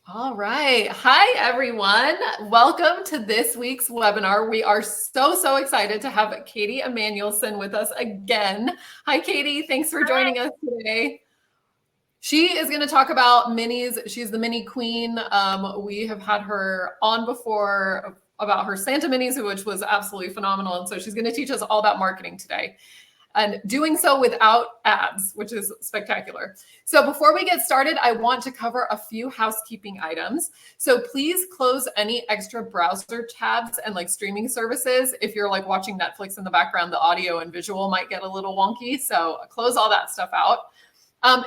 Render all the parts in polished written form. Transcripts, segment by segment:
All right. Hi, everyone. Welcome to this week's webinar. We are so excited to have Katie Emanuelson with us again. Hi, Katie. Thanks for joining us today. She is going to talk about minis. She's the mini queen. We have had her on before about her Santa minis, which was absolutely phenomenal. And so she's going to teach us all about marketing today, and doing so without ads, which is spectacular. So before we get started, I want to cover a few housekeeping items. So please close any extra browser tabs and like streaming services. If you're like watching Netflix in the background, the audio and visual might get a little wonky. So close all that stuff out.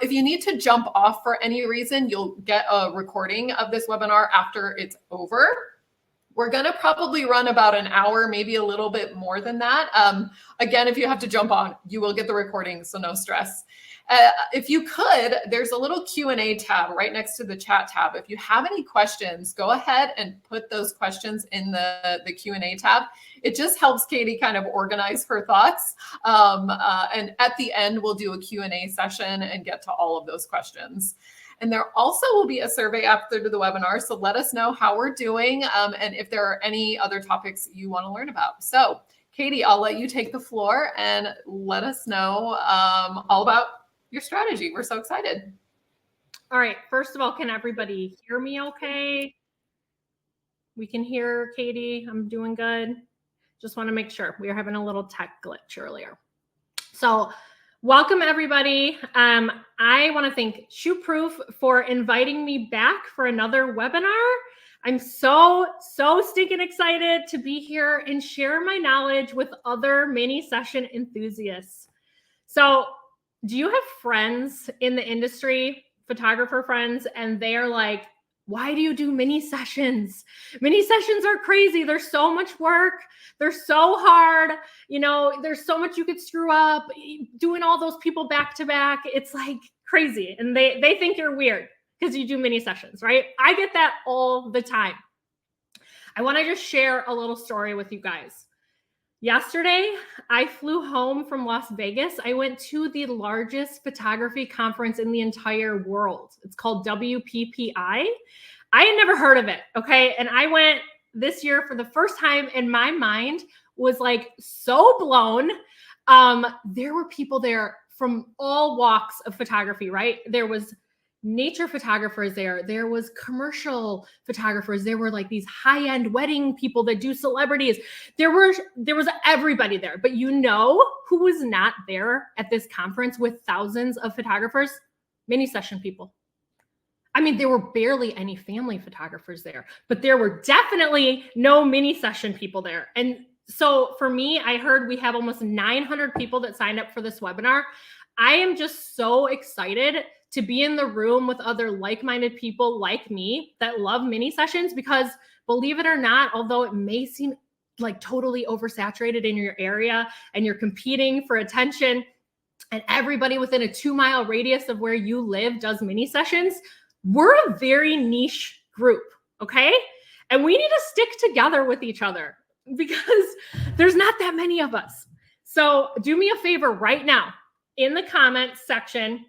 If you need to jump off for any reason, you'll get a recording of this webinar after it's over. We're going to probably run about an hour, maybe a little bit more than that. Again, if you have to jump on, you will get the recording, so no stress. If you could, there's a little Q&A tab right next to the chat tab. If you have any questions, go ahead and put those questions in the Q&A tab. It just helps Katie kind of organize her thoughts. And at the end, we'll do a Q&A session and get to all of those questions. And there also will be a survey after the webinar. So let us know how we're doing and if there are any other topics you want to learn about. So Katie, I'll let you take the floor and let us know all about your strategy. We're so excited. All right. First of all, can everybody hear me okay? We can hear Katie. I'm doing good. Just want to make sure. We were having a little tech glitch earlier. So welcome, everybody. I want to thank Shootproof for inviting me back for another webinar. I'm so stinking excited to be here and share my knowledge with other mini session enthusiasts. So do you have friends in the industry, photographer friends, and they're like, why do you do mini sessions? Mini sessions are crazy. There's so much work. They're so hard. You know, there's so much you could screw up doing all those people back to back. It's like crazy. And they think you're weird because you do mini sessions, right? I get that all the time. I want to just share a little story with you guys. Yesterday, I flew home from Las Vegas. I went to the largest photography conference in the entire world. It's called WPPI. I had never heard of it, okay? And I went this year for the first time, and my mind was like so blown. There were people there from all walks of photography, right? There was nature photographers there. There was commercial photographers. There were like these high-end wedding people that do celebrities. There was everybody there. But you know who was not there at this conference with thousands of photographers? Mini session people. I mean, there were barely any family photographers there, but there were definitely no mini session people there. And so for me, I heard we have almost 900 people that signed up for this webinar. I am just so excited to be in the room with other like-minded people like me that love mini sessions, because believe it or not, although it may seem like totally oversaturated in your area and you're competing for attention and everybody within a 2-mile radius of where you live does mini sessions, we're a very niche group, okay? And we need to stick together with each other because there's not that many of us. So do me a favor right now in the comments section.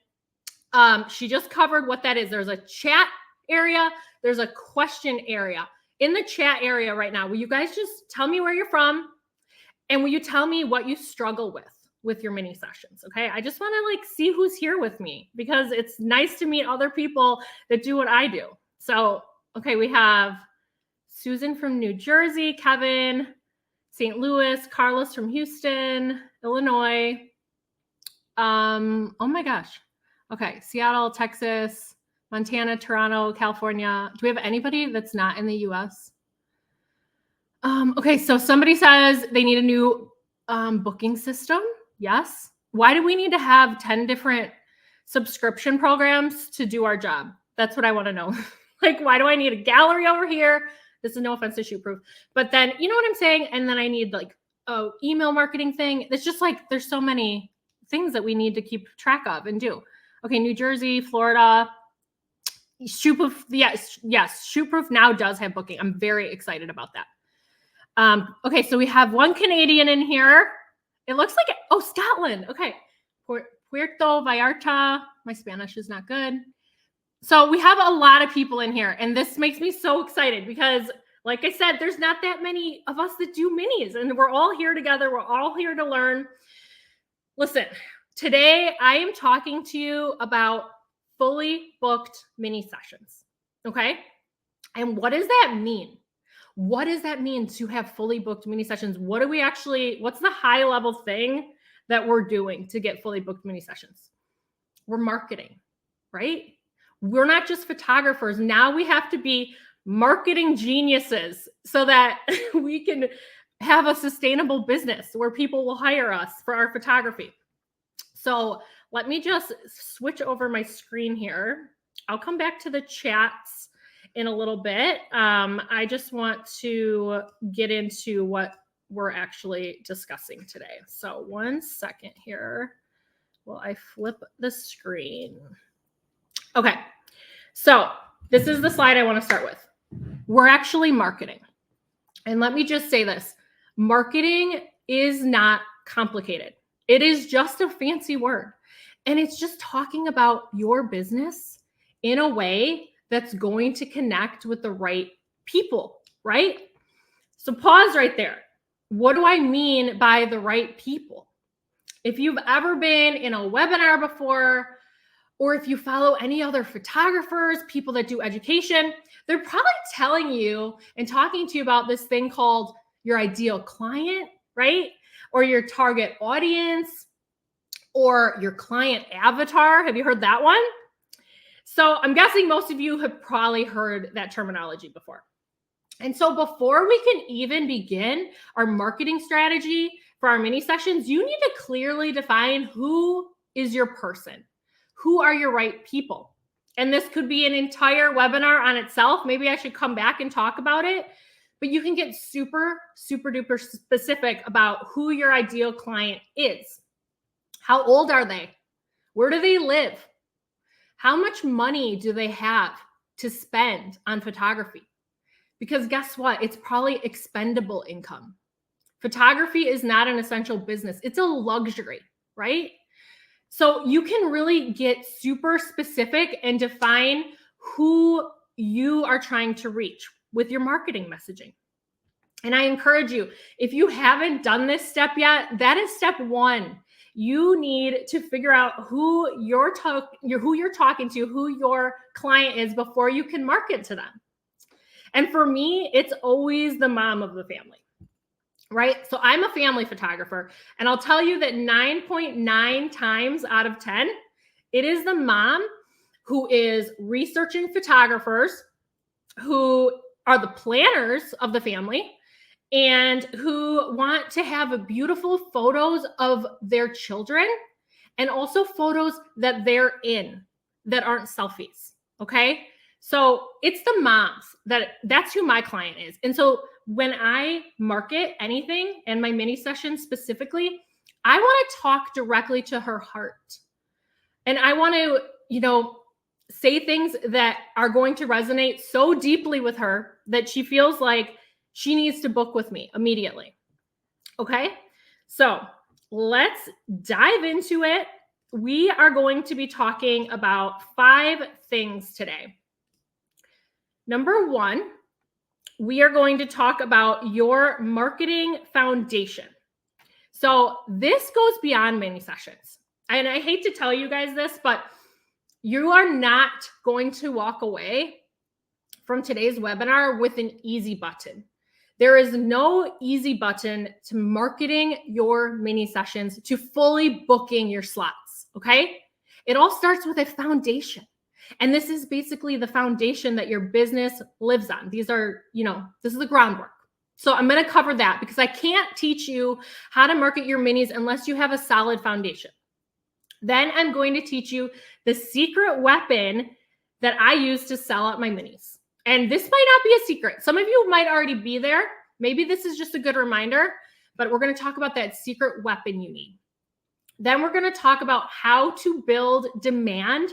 She just covered what that is. There's a chat area. There's a question area. In the chat area right now, will you guys just tell me where you're from? And will you tell me what you struggle with your mini sessions? Okay. I just want to like see who's here with me because it's nice to meet other people that do what I do. So, okay. We have Susan from New Jersey, Kevin, St. Louis, Carlos from Houston, Illinois. Oh my gosh. Okay, Seattle, Texas, Montana, Toronto, California. Do we have anybody that's not in the US? Okay, so somebody says they need a new booking system. Yes. Why do we need to have 10 different subscription programs to do our job? That's what I want to know. Like, why do I need a gallery over here? This is no offense to Shootproof, but then you know what I'm saying? And then I need like a email marketing thing. It's just like there's so many things that we need to keep track of and do. Okay, New Jersey, Florida, Shootproof. Yes, Shootproof now does have booking. I'm very excited about that. Okay, so we have one Canadian in here. It looks like, oh, Scotland. Okay, Puerto Vallarta. My Spanish is not good. So we have a lot of people in here, and this makes me so excited because, like I said, there's not that many of us that do minis, and we're all here together. We're all here to learn. Listen, today I am talking to you about fully booked mini sessions. Okay. And what does that mean? What does that mean to have fully booked mini sessions? What's the high level thing that we're doing to get fully booked mini sessions? We're marketing, right? We're not just photographers. Now we have to be marketing geniuses so that we can have a sustainable business where people will hire us for our photography. So let me just switch over my screen here. I'll come back to the chats in a little bit. I just want to get into what we're actually discussing today. So 1 second here. Well, I flip the screen. Okay. So this is the slide I want to start with. We're actually marketing. And let me just say this. Marketing is not complicated. It is just a fancy word. And it's just talking about your business in a way that's going to connect with the right people, right? So pause right there. What do I mean by the right people? If you've ever been in a webinar before, or if you follow any other photographers, people that do education, they're probably telling you and talking to you about this thing called your ideal client, right? Or your target audience, or your client avatar. Have you heard that one? So I'm guessing most of you have probably heard that terminology before. And so before we can even begin our marketing strategy for our mini sessions, you need to clearly define who is your person. Who are your right people? And this could be an entire webinar on itself. Maybe I should come back and talk about it. But you can get super, super duper specific about who your ideal client is. How old are they? Where do they live? How much money do they have to spend on photography? Because guess what? It's probably expendable income. Photography is not an essential business. It's a luxury, right? So you can really get super specific and define who you are trying to reach with your marketing messaging. And I encourage you, if you haven't done this step yet, that is step one. You need to figure out who you're talking to, who your client is before you can market to them. And for me, it's always the mom of the family, right? So I'm a family photographer, and I'll tell you that 9.9 times out of 10, it is the mom who is researching photographers who are the planners of the family and who want to have beautiful photos of their children and also photos that they're in that aren't selfies, okay? So it's the moms that's who my client is. And so when I market anything and my mini session specifically, I want to talk directly to her heart. And I want to, say things that are going to resonate so deeply with her that she feels like she needs to book with me immediately. Okay? So let's dive into it. We are going to be talking about 5 things today. Number 1, we are going to talk about your marketing foundation. So this goes beyond mini sessions. And I hate to tell you guys this, but you are not going to walk away from today's webinar with an easy button. There is no easy button to marketing your mini sessions, to fully booking your slots, okay? It all starts with a foundation. And this is basically the foundation that your business lives on. These are, this is the groundwork. So I'm going to cover that because I can't teach you how to market your minis unless you have a solid foundation. Then I'm going to teach you the secret weapon that I use to sell out my minis. And this might not be a secret. Some of you might already be there. Maybe this is just a good reminder, but we're going to talk about that secret weapon you need. Then we're going to talk about how to build demand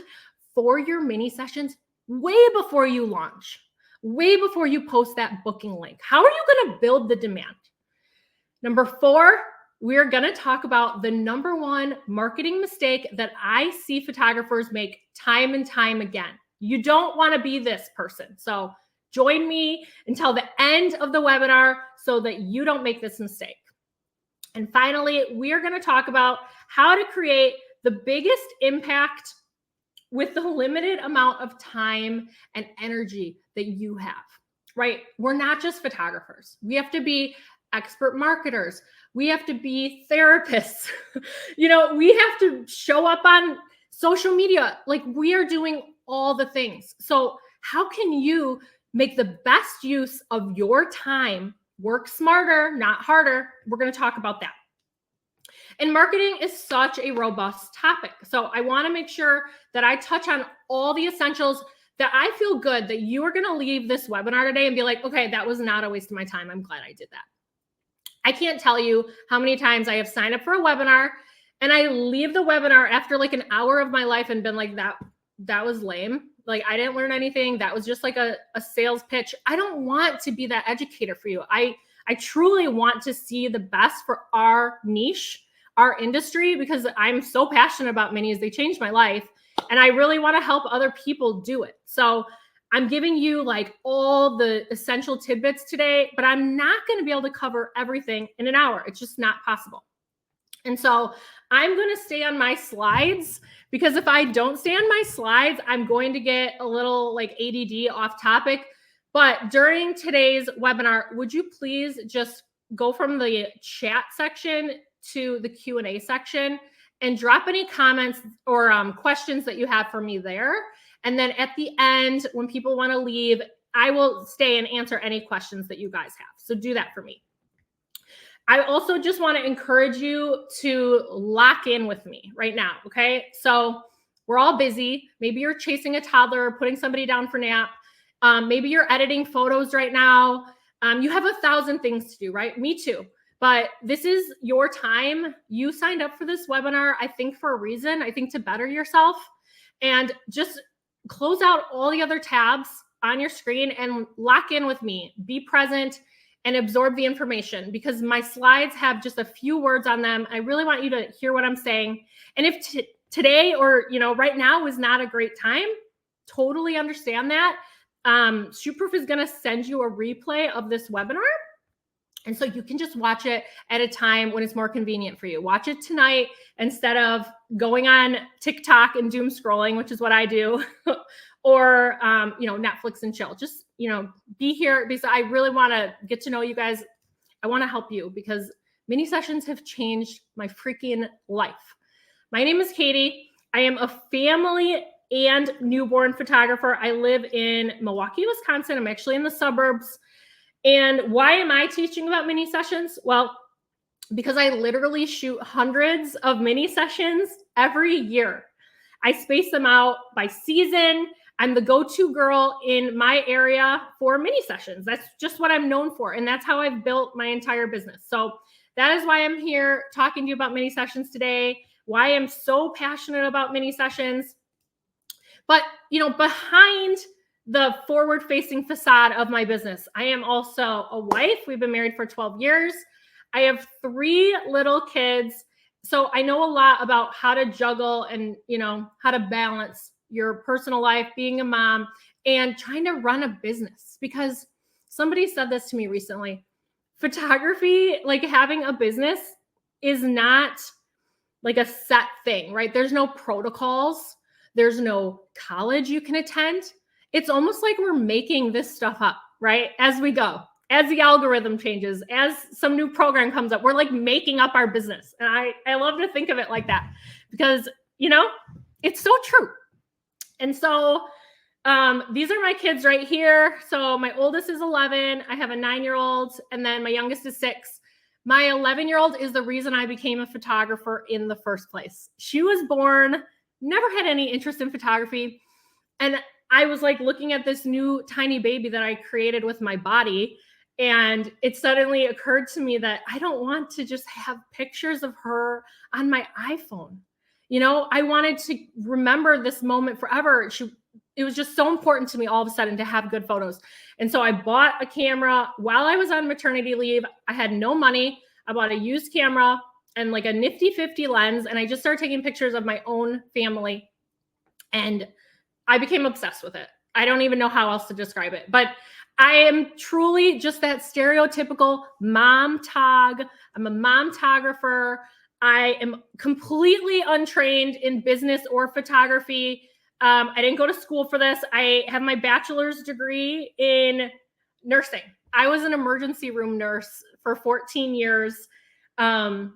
for your mini sessions way before you launch, way before you post that booking link. How are you going to build the demand? Number 4, we're going to talk about the number 1 marketing mistake that I see photographers make time and time again. You don't want to be this person. So join me until the end of the webinar so that you don't make this mistake. And finally, we are going to talk about how to create the biggest impact with the limited amount of time and energy that you have, right? We're not just photographers. We have to be expert marketers. We have to be therapists. We have to show up on social media. Like, we are doing all the things. So how can you make the best use of your time? Work smarter, not harder. We're going to talk about that. And marketing is such a robust topic. So I want to make sure that I touch on all the essentials that I feel good that you are going to leave this webinar today and be like, okay, that was not a waste of my time. I'm glad I did that. I can't tell you how many times I have signed up for a webinar and I leave the webinar after like an hour of my life and been like, that was lame. Like, I didn't learn anything. That was just like a sales pitch. I don't want to be that educator for you. I truly want to see the best for our niche, our industry, because I'm so passionate about minis. They changed my life and I really want to help other people do it. So I'm giving you like all the essential tidbits today, but I'm not going to be able to cover everything in an hour. It's just not possible. And so I'm going to stay on my slides, because if I don't stay on my slides, I'm going to get a little like ADD off topic. But during today's webinar, would you please just go from the chat section to the Q&A section and drop any comments or questions that you have for me there. And then at the end, when people want to leave, I will stay and answer any questions that you guys have. So do that for me. I also just want to encourage you to lock in with me right now, okay? So we're all busy. Maybe you're chasing a toddler, putting somebody down for nap. Maybe you're editing photos right now. You have 1,000 things to do, right? Me too. But this is your time. You signed up for this webinar, I think, for a reason. I think to better yourself. And just close out all the other tabs on your screen and lock in with me. Be present and absorb the information, because my slides have just a few words on them. I really want you to hear what I'm saying. And if today or right now is not a great time, totally understand that. ShootProof is going to send you a replay of this webinar. And so you can just watch it at a time when it's more convenient for you. Watch it tonight instead of going on TikTok and doom scrolling, which is what I do, or Netflix and chill. Just be here, because I really want to get to know you guys. I want to help you, because mini sessions have changed my freaking life. My name is Katie. I am a family and newborn photographer. I live in Milwaukee, Wisconsin. I'm actually in the suburbs. And why am I teaching about mini sessions? Well, because I literally shoot hundreds of mini sessions every year. I space them out by season. I'm the go-to girl in my area for mini sessions. That's just what I'm known for. And that's how I've built my entire business. So that is why I'm here talking to you about mini sessions today, why I'm so passionate about mini sessions. But, behind the forward-facing facade of my business, I am also a wife. We've been married for 12 years. I have 3 little kids. So I know a lot about how to juggle and, how to balance your personal life, being a mom, and trying to run a business. Because somebody said this to me recently. Photography, like having a business, is not like a set thing, right? There's no protocols. There's no college you can attend. It's almost like we're making this stuff up, right? As we go, as the algorithm changes, as some new program comes up, we're like making up our business. And I love to think of it like that, because, it's so true. And so these are my kids right here. So my oldest is 11. I have a 9-year-old, and then my youngest is 6. My 11-year-old is the reason I became a photographer in the first place. She was born, never had any interest in photography. And I was like looking at this new tiny baby that I created with my body. And it suddenly occurred to me that I don't want to just have pictures of her on my iPhone. I wanted to remember this moment forever. It was just so important to me all of a sudden to have good photos. And so I bought a camera while I was on maternity leave. I had no money. I bought a used camera and like a nifty 50 lens. And I just started taking pictures of my own family. And I became obsessed with it. I don't even know how else to describe it, but I am truly just that stereotypical mom tog. I'm a momtographer. I am completely untrained in business or photography. I didn't go to school for this. I have my bachelor's degree in nursing. I was an emergency room nurse for 14 years. And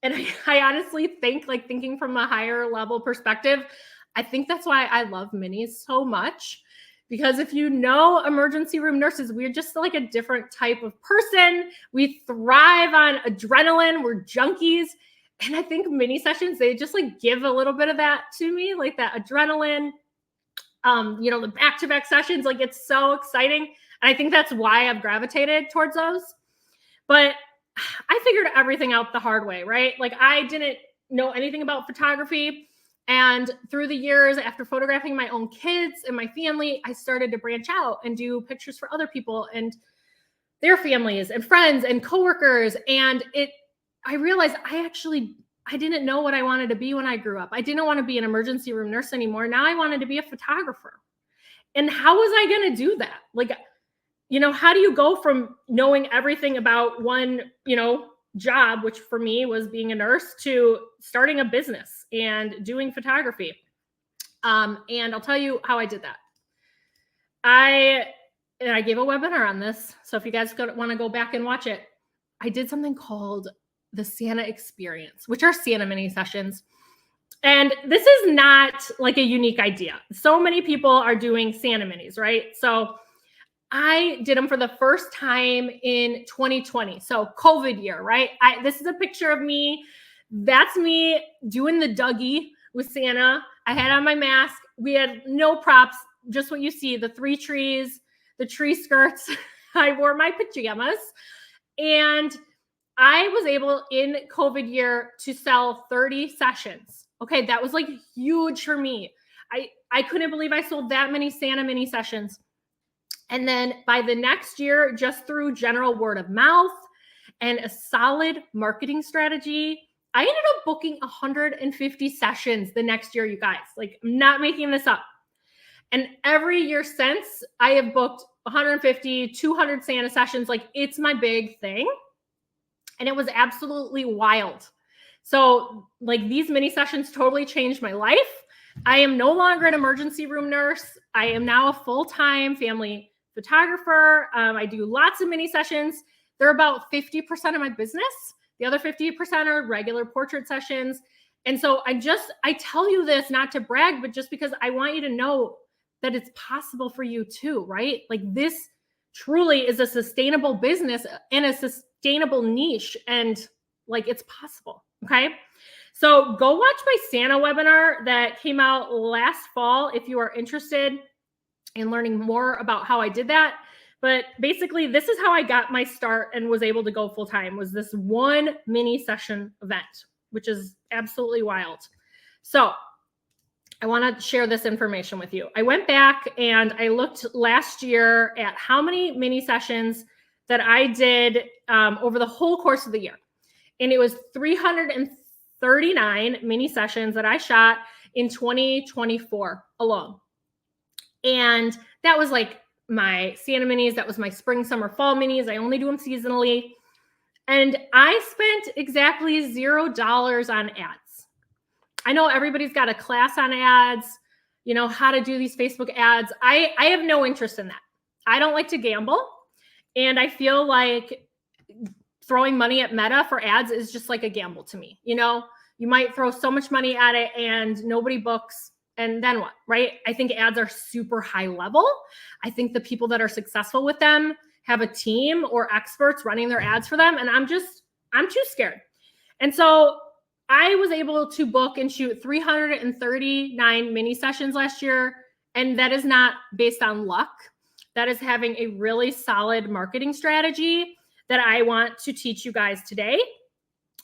I honestly think, like, thinking from a higher level perspective, I think that's why I love minis so much. Because if you know emergency room nurses, we're just like a different type of person. We thrive on adrenaline. We're junkies. And I think mini sessions, they just like give a little bit of that to me, like that adrenaline, the back-to-back sessions, like it's so exciting. And I think that's why I've gravitated towards those. But I figured everything out the hard way, right? Like I didn't know anything about photography. And through the years, after photographing my own kids and my family, I started to branch out and do pictures for other people and their families and friends and coworkers. And I realized I didn't know what I wanted to be when I grew up. I didn't want to be an emergency room nurse anymore. Now I wanted to be a photographer. And how was I going to do that? Like, how do you go from knowing everything about one, job, which for me was being a nurse, to starting a business and doing photography? And I'll tell you how I did that. I gave a webinar on this. So if you guys want to go back and watch it, I did something called the Santa Experience, which are Santa mini sessions. And this is not like a unique idea. So many people are doing Santa minis, right? So I did them for the first time in 2020. So COVID year, right? This is a picture of me. That's me doing the Dougie with Santa. I had on my mask. We had no props, just what you see, the 3 trees, the tree skirts. I wore my pajamas. And I was able in COVID year to sell 30 sessions. Okay, that was like huge for me. I couldn't believe I sold that many Santa mini sessions. And then by the next year, just through general word of mouth and a solid marketing strategy, I ended up booking 150 sessions the next year, you guys. Like, I'm not making this up. And every year since, I have booked 150, 200 Santa sessions. Like, it's my big thing. And it was absolutely wild. So, like, these mini sessions totally changed my life. I am no longer an emergency room nurse. I am now a full-time family photographer. I do lots of mini sessions. They're about 50% of my business. The other 50% are regular portrait sessions. And so I tell you this not to brag, but just because I want you to know that it's possible for you too, right? Like, this truly is a sustainable business and a sustainable niche, and like, it's possible. Okay. So go watch my Santa webinar that came out last fall if you are interested in learning more about how I did that. But basically, this is how I got my start and was able to go full time, was this one mini session event, which is absolutely wild. So I want to share this information with you. I went back and I looked last year at how many mini sessions that I did over the whole course of the year. And it was 339 mini sessions that I shot in 2024 alone. And that was like my Santa minis. That was my spring, summer, fall minis. I only do them seasonally. And I spent exactly $0 on ads. I know everybody's got a class on ads, how to do these Facebook ads. I have no interest in that. I don't like to gamble. And I feel like throwing money at Meta for ads is just like a gamble to me. You might throw so much money at it and nobody books. And then what, right? I think ads are super high level. I think the people that are successful with them have a team or experts running their ads for them. And I'm too scared. And so I was able to book and shoot 339 mini sessions last year. And that is not based on luck. That is having a really solid marketing strategy that I want to teach you guys today.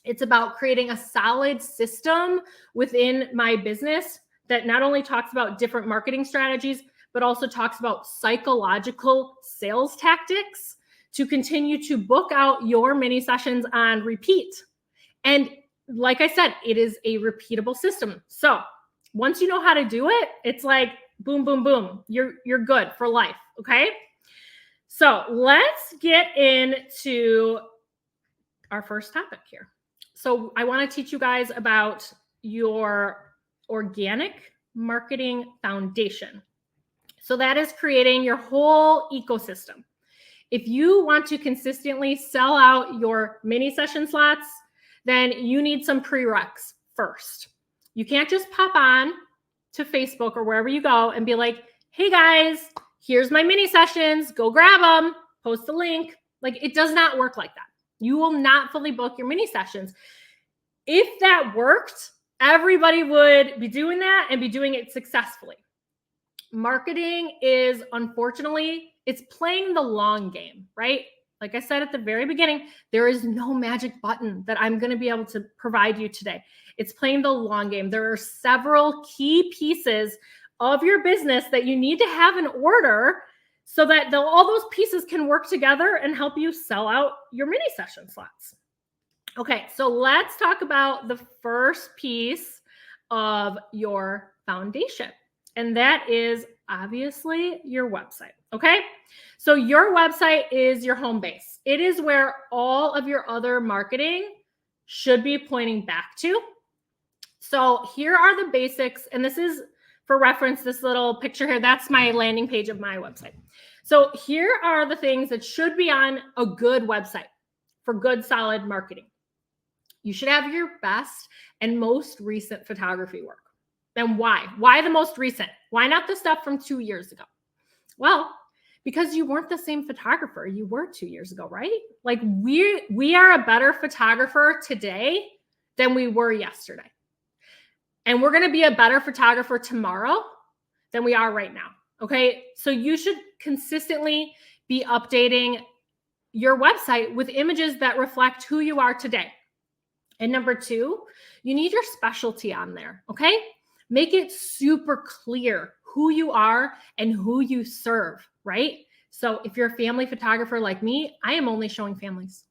It's about creating a solid system within my business that not only talks about different marketing strategies, but also talks about psychological sales tactics to continue to book out your mini sessions on repeat. And like I said, it is a repeatable system. So once you know how to do it, it's like Boom, boom, boom. You're good for life. Okay. So let's get into our first topic here. So I want to teach you guys about your organic marketing foundation. So that is creating your whole ecosystem. If you want to consistently sell out your mini session slots, then you need some prereqs first. You can't just pop on to Facebook or wherever you go and be like, hey guys, here's my mini sessions, go grab them, post a link. Like, it does not work like that. You will not fully book your mini sessions. If that worked, everybody would be doing that and be doing it successfully. Marketing is, unfortunately, it's playing the long game, right? Like I said at the very beginning, there is no magic button that I'm going to be able to provide you today. It's playing the long game. There are several key pieces of your business that you need to have in order so that all those pieces can work together and help you sell out your mini session slots. Okay, so let's talk about the first piece of your foundation, and that is obviously your website. Okay, so your website is your home base. It is where all of your other marketing should be pointing back to. So here are the basics, and this is for reference, this little picture here, that's my landing page of my website. So here are the things that should be on a good website for good, solid marketing. You should have your best and most recent photography work. And why? Why the most recent? Why not the stuff from 2 years ago? Well, because you weren't the same photographer you were 2 years ago, right? Like we are a better photographer today than we were yesterday. And we're going to be a better photographer tomorrow than we are right now. Okay. So you should consistently be updating your website with images that reflect who you are today. And number two, you need your specialty on there. Okay. Make it super clear who you are and who you serve, right? So if you're a family photographer like me, I am only showing families.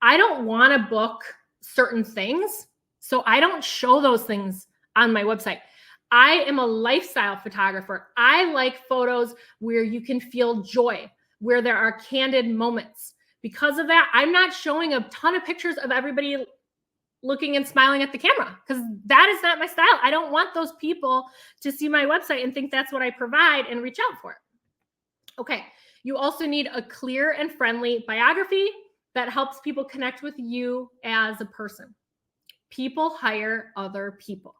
I don't want to book certain things, so I don't show those things on my website. I am a lifestyle photographer. I like photos where you can feel joy, where there are candid moments. Because of that, I'm not showing a ton of pictures of everybody looking and smiling at the camera because that is not my style. I don't want those people to see my website and think that's what I provide and reach out for it. Okay. You also need a clear and friendly biography that helps people connect with you as a person. People hire other people.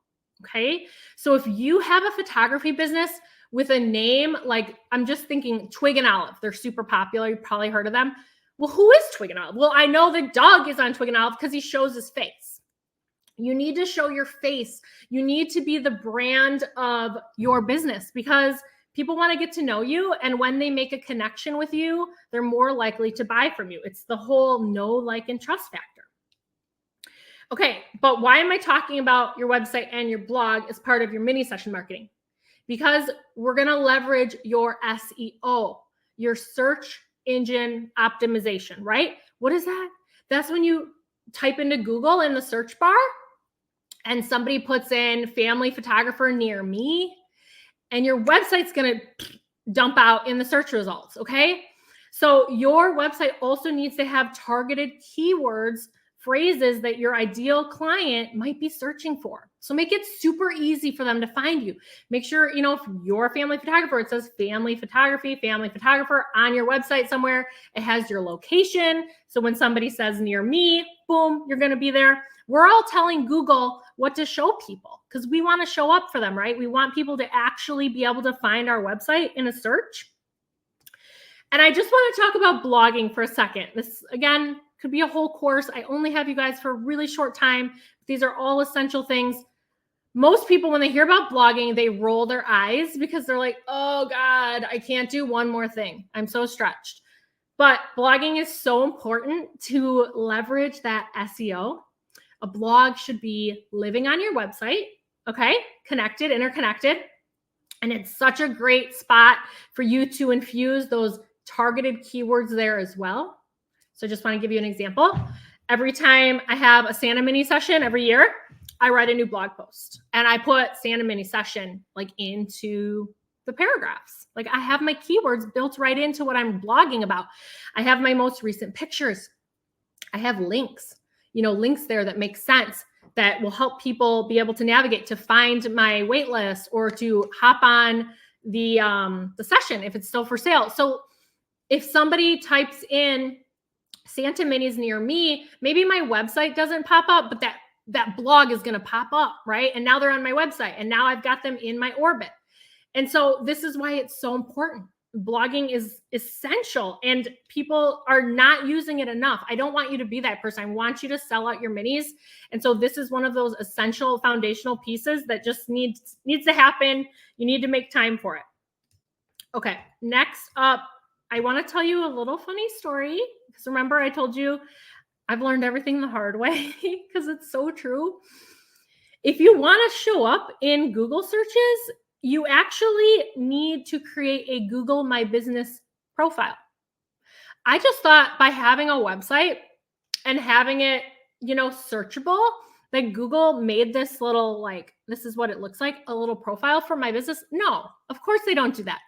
Okay. So if you have a photography business with a name, like I'm just thinking Twig and Olive, they're super popular. You've probably heard of them. Well, who is Twig and Olive? Well, I know the Doug is on Twig and Olive because he shows his face. You need to show your face. You need to be the brand of your business because people want to get to know you. And when they make a connection with you, they're more likely to buy from you. It's the whole know, like, and trust factor. Okay, but why am I talking about your website and your blog as part of your mini session marketing? Because we're going to leverage your SEO, your search engine optimization, right? What is that? That's when you type into Google in the search bar and somebody puts in family photographer near me and your website's going to dump out in the search results, okay? So your website also needs to have targeted keywords, phrases that your ideal client might be searching for. So make it super easy for them to find you. Make sure, if you're a family photographer, it says family photography, family photographer on your website somewhere. It has your location. So when somebody says near me, boom, you're going to be there. We're all telling Google what to show people because we want to show up for them, right? We want people to actually be able to find our website in a search. And I just want to talk about blogging for a second. This, again, could be a whole course. I only have you guys for a really short time. These are all essential things. Most people, when they hear about blogging, they roll their eyes because they're like, oh God, I can't do one more thing. I'm so stretched. But blogging is so important to leverage that SEO. A blog should be living on your website, okay? Connected, interconnected. And it's such a great spot for you to infuse those targeted keywords there as well. So just want to give you an example. Every time I have a Santa mini session every year, I write a new blog post and I put Santa mini session like into the paragraphs. Like I have my keywords built right into what I'm blogging about. I have my most recent pictures. I have links, links there that make sense, that will help people be able to navigate to find my wait list or to hop on the session if it's still for sale. So if somebody types in Santa minis near me, maybe my website doesn't pop up, but that blog is going to pop up, right? And now they're on my website and now I've got them in my orbit. And so this is why it's so important. Blogging is essential and people are not using it enough. I don't want you to be that person. I want you to sell out your minis. And so this is one of those essential foundational pieces that just needs to happen. You need to make time for it. Okay, next up, I want to tell you a little funny story because remember I told you I've learned everything the hard way because it's so true. If you want to show up in Google searches, you actually need to create a Google My Business profile. I just thought by having a website and having it, searchable, that Google made this little, this is what it looks like, a little profile for my business. No, of course they don't do that.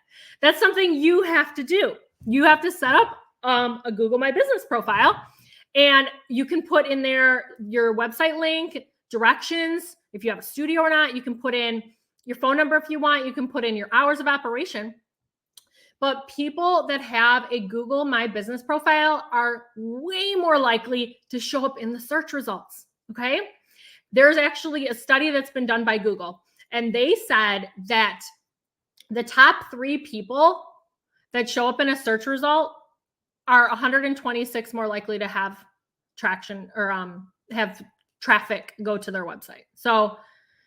That's something you have to do. You have to set up a Google My Business profile and you can put in there your website link, directions, if you have a studio or not, you can put in your phone number if you want, you can put in your hours of operation. But people that have a Google My Business profile are way more likely to show up in the search results, okay? There's actually a study that's been done by Google, and they said that the top 3 people that show up in a search result are 126 more likely to have traction or have traffic go to their website. So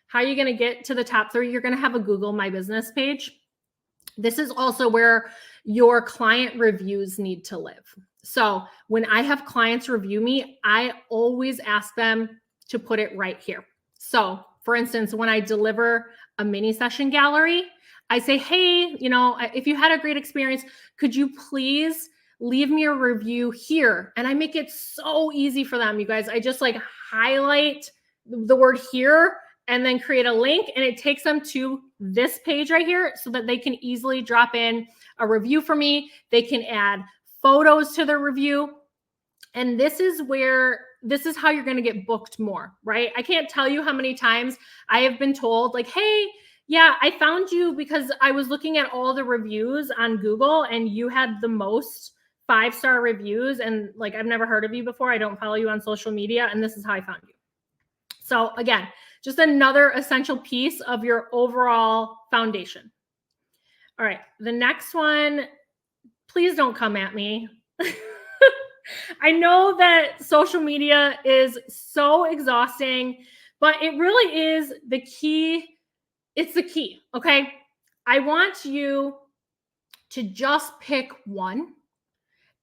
how are you going to get to the top 3? You're going to have a Google My Business page. This is also where your client reviews need to live. So when I have clients review me, I always ask them to put it right here. So for instance, when I deliver a mini session gallery, I say, hey, if you had a great experience, could you please leave me a review here? And I make it so easy for them, you guys. I just highlight the word here and then create a link, and it takes them to this page right here so that they can easily drop in a review for me. They can add photos to their review. And this is how you're going to get booked more, right? I can't tell you how many times I have been told hey, yeah, I found you because I was looking at all the reviews on Google and you had the most 5-star reviews. And I've never heard of you before. I don't follow you on social media. And this is how I found you. So again, just another essential piece of your overall foundation. All right, the next one, please don't come at me. I know that social media is so exhausting, but it really is the key. It's the key, okay? I want you to just pick one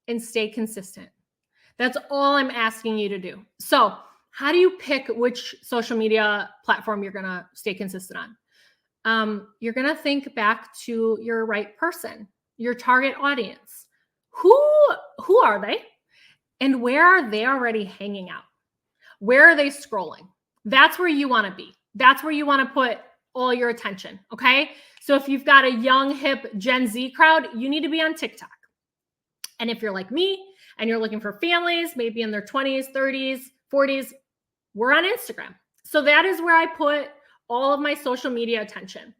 and stay consistent. That's all I'm asking you to do. So how do you pick which social media platform you're going to stay consistent on? You're going to think back to your right person, your target audience. Who are they? And where are they already hanging out? Where are they scrolling? That's where you want to be. That's where you want to put all your attention, okay? So if you've got a young, hip Gen Z crowd, you need to be on TikTok. And if you're like me and you're looking for families, maybe in their 20s, 30s, 40s, we're on Instagram. So that is where I put all of my social media attention.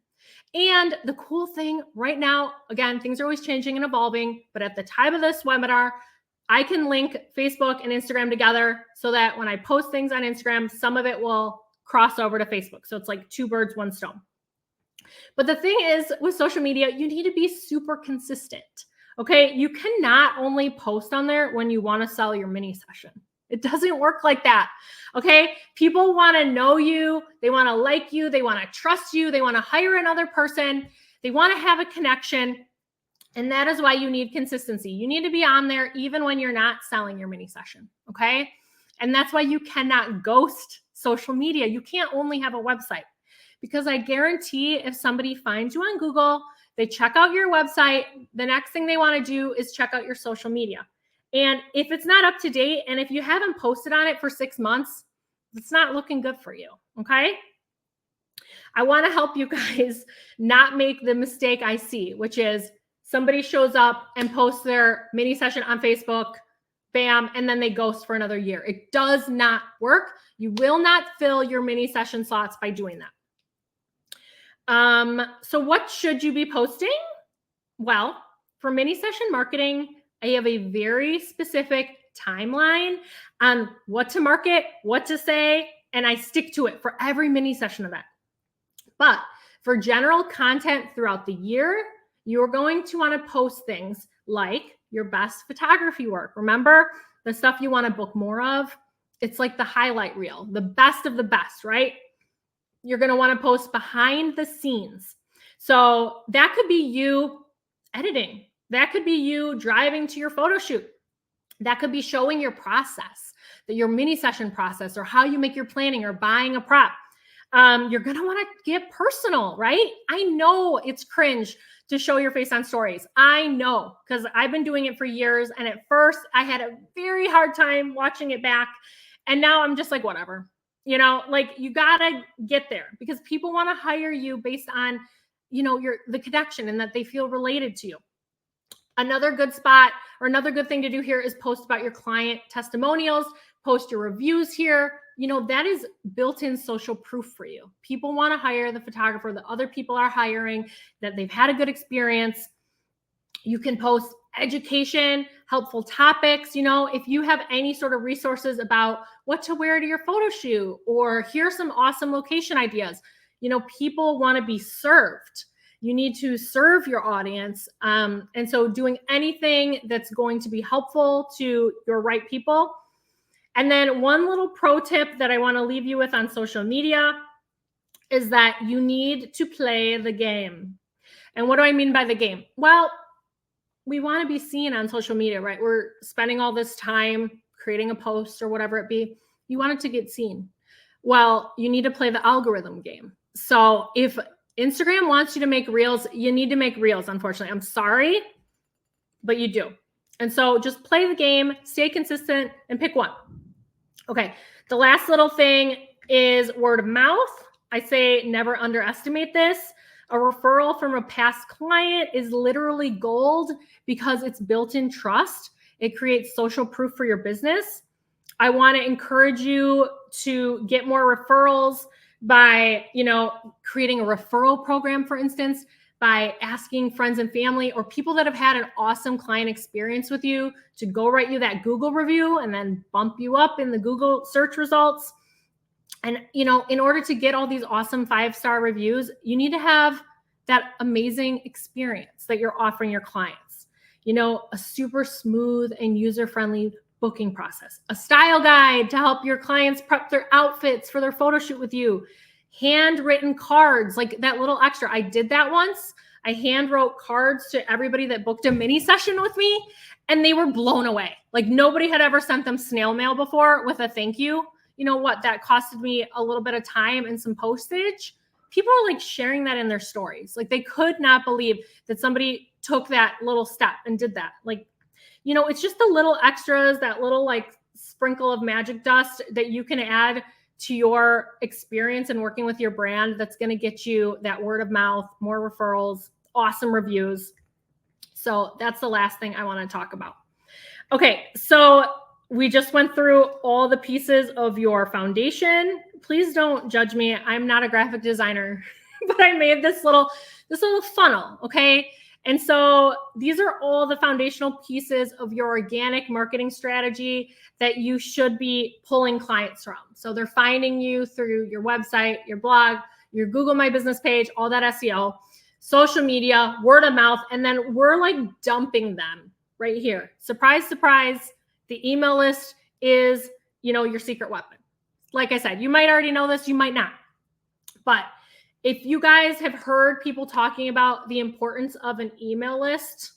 And the cool thing right now, again, things are always changing and evolving, but at the time of this webinar, I can link Facebook and Instagram together so that when I post things on Instagram, some of it will cross over to Facebook. So it's like 2 birds, 1 stone. But the thing is with social media, you need to be super consistent. Okay. You cannot only post on there when you want to sell your mini session. It doesn't work like that. Okay. People want to know you. They want to like you. They want to trust you. They want to hire another person. They want to have a connection. And that is why you need consistency. You need to be on there even when you're not selling your mini session. Okay. And that's why you cannot ghost social media. You can't only have a website, because I guarantee if somebody finds you on Google, they check out your website, the next thing they want to do is check out your social media. And if it's not up to date, and if you haven't posted on it for 6 months, it's not looking good for you. Okay. I want to help you guys not make the mistake I see, which is somebody shows up and posts their mini session on Facebook, bam, and then they ghost for another year. It does not work. You will not fill your mini session slots by doing that. So what should you be posting? Well, for mini session marketing, I have a very specific timeline on what to market, what to say, and I stick to it for every mini session event. But for general content throughout the year, you're going to want to post things like your best photography work. Remember the stuff you want to book more of? It's like the highlight reel, the best of the best, right? You're going to want to post behind the scenes. So that could be you editing. That could be you driving to your photo shoot. That could be showing your process, your mini session process, or how you make your planning or buying a prop. You're going to want to get personal, right? I know it's cringe to show your face on stories. I know, because I've been doing it for years. And at first I had a very hard time watching it back. And now I'm just like, whatever, you know, like you got to get there because people want to hire you based on, you know, the connection and that they feel related to you. Another good spot or another good thing to do here is post about your client testimonials, post your reviews here. You know, that is built-in social proof for you. People want to hire the photographer that other people are hiring, that they've had a good experience. You can post education, helpful topics. You know, if you have any sort of resources about what to wear to your photo shoot, or here's some awesome location ideas. You know, people want to be served. You need to serve your audience. And so doing anything that's going to be helpful to your right people. And then one little pro tip that I want to leave you with on social media is that you need to play the game. And what do I mean by the game? Well, we want to be seen on social media, right? We're spending all this time creating a post or whatever it be. You want it to get seen. Well, you need to play the algorithm game. So if Instagram wants you to make reels, you need to make reels, unfortunately. I'm sorry, but you do. And so just play the game, stay consistent, and pick one. Okay, the last little thing is word of mouth. I say never underestimate this. A referral from a past client is literally gold because it's built-in trust. It creates social proof for your business. I want to encourage you to get more referrals by, you know, creating a referral program, for instance, by asking friends and family or people that have had an awesome client experience with you to go write you that Google review and then bump you up in the Google search results. And, you know, in order to get all these awesome 5-star reviews, you need to have that amazing experience that you're offering your clients. You know, a super smooth and user-friendly booking process, a style guide to help your clients prep their outfits for their photo shoot with you, handwritten cards, like that little extra. I did that once. I hand wrote cards to everybody that booked a mini session with me, and they were blown away. Like nobody had ever sent them snail mail before with a thank you. You know what? That costed me a little bit of time and some postage. People are like sharing that in their stories. Like they could not believe that somebody took that little step and did that. Like, you know, it's just the little extras, that little like sprinkle of magic dust that you can add to your experience and working with your brand that's going to get you that word of mouth, more referrals, awesome reviews. So that's the last thing I want to talk about. Okay, so we just went through all the pieces of your foundation. Please don't judge me. I'm not a graphic designer, but I made this little funnel, okay? And so these are all the foundational pieces of your organic marketing strategy that you should be pulling clients from. So they're finding you through your website, your blog, your Google My Business page, all that SEO, social media, word of mouth, and then we're like dumping them right here. Surprise, surprise. The email list is, you know, your secret weapon. Like I said, you might already know this, you might not. But if you guys have heard people talking about the importance of an email list,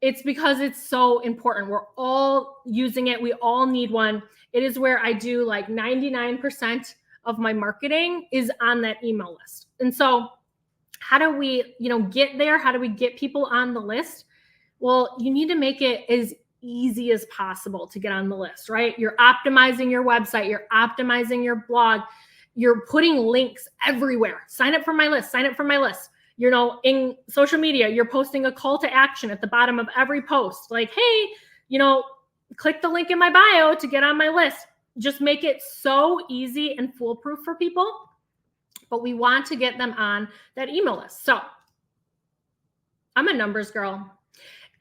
it's because it's so important. We're all using it. We all need one. It is where I do like 99% of my marketing is on that email list. And so how do we, you know, get there? How do we get people on the list? Well, you need to make it as easy as possible to get on the list, right? You're optimizing your website, you're optimizing your blog, You're putting links everywhere. Sign up for my list, sign up for my list. In social media, you're posting a call to action at the bottom of every post. Like, hey, click the link in my bio to get on my list. Just make it so easy and foolproof for people. But we want to get them on that email list. So I'm a numbers girl.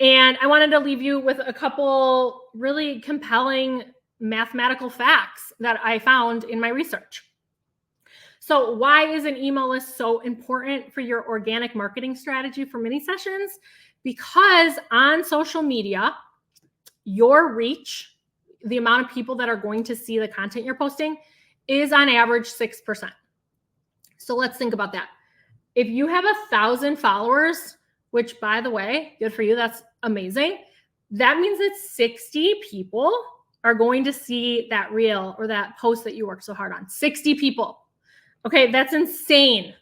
And I wanted to leave you with a couple really compelling mathematical facts that I found in my research. So why is an email list so important for your organic marketing strategy for mini sessions? Because on social media, your reach, the amount of people that are going to see the content you're posting, is on average 6%. So let's think about that. If you have 1,000 followers, which by the way, good for you, that's amazing. That means that 60 people are going to see that reel or that post that you worked so hard on. 60 people. Okay, that's insane.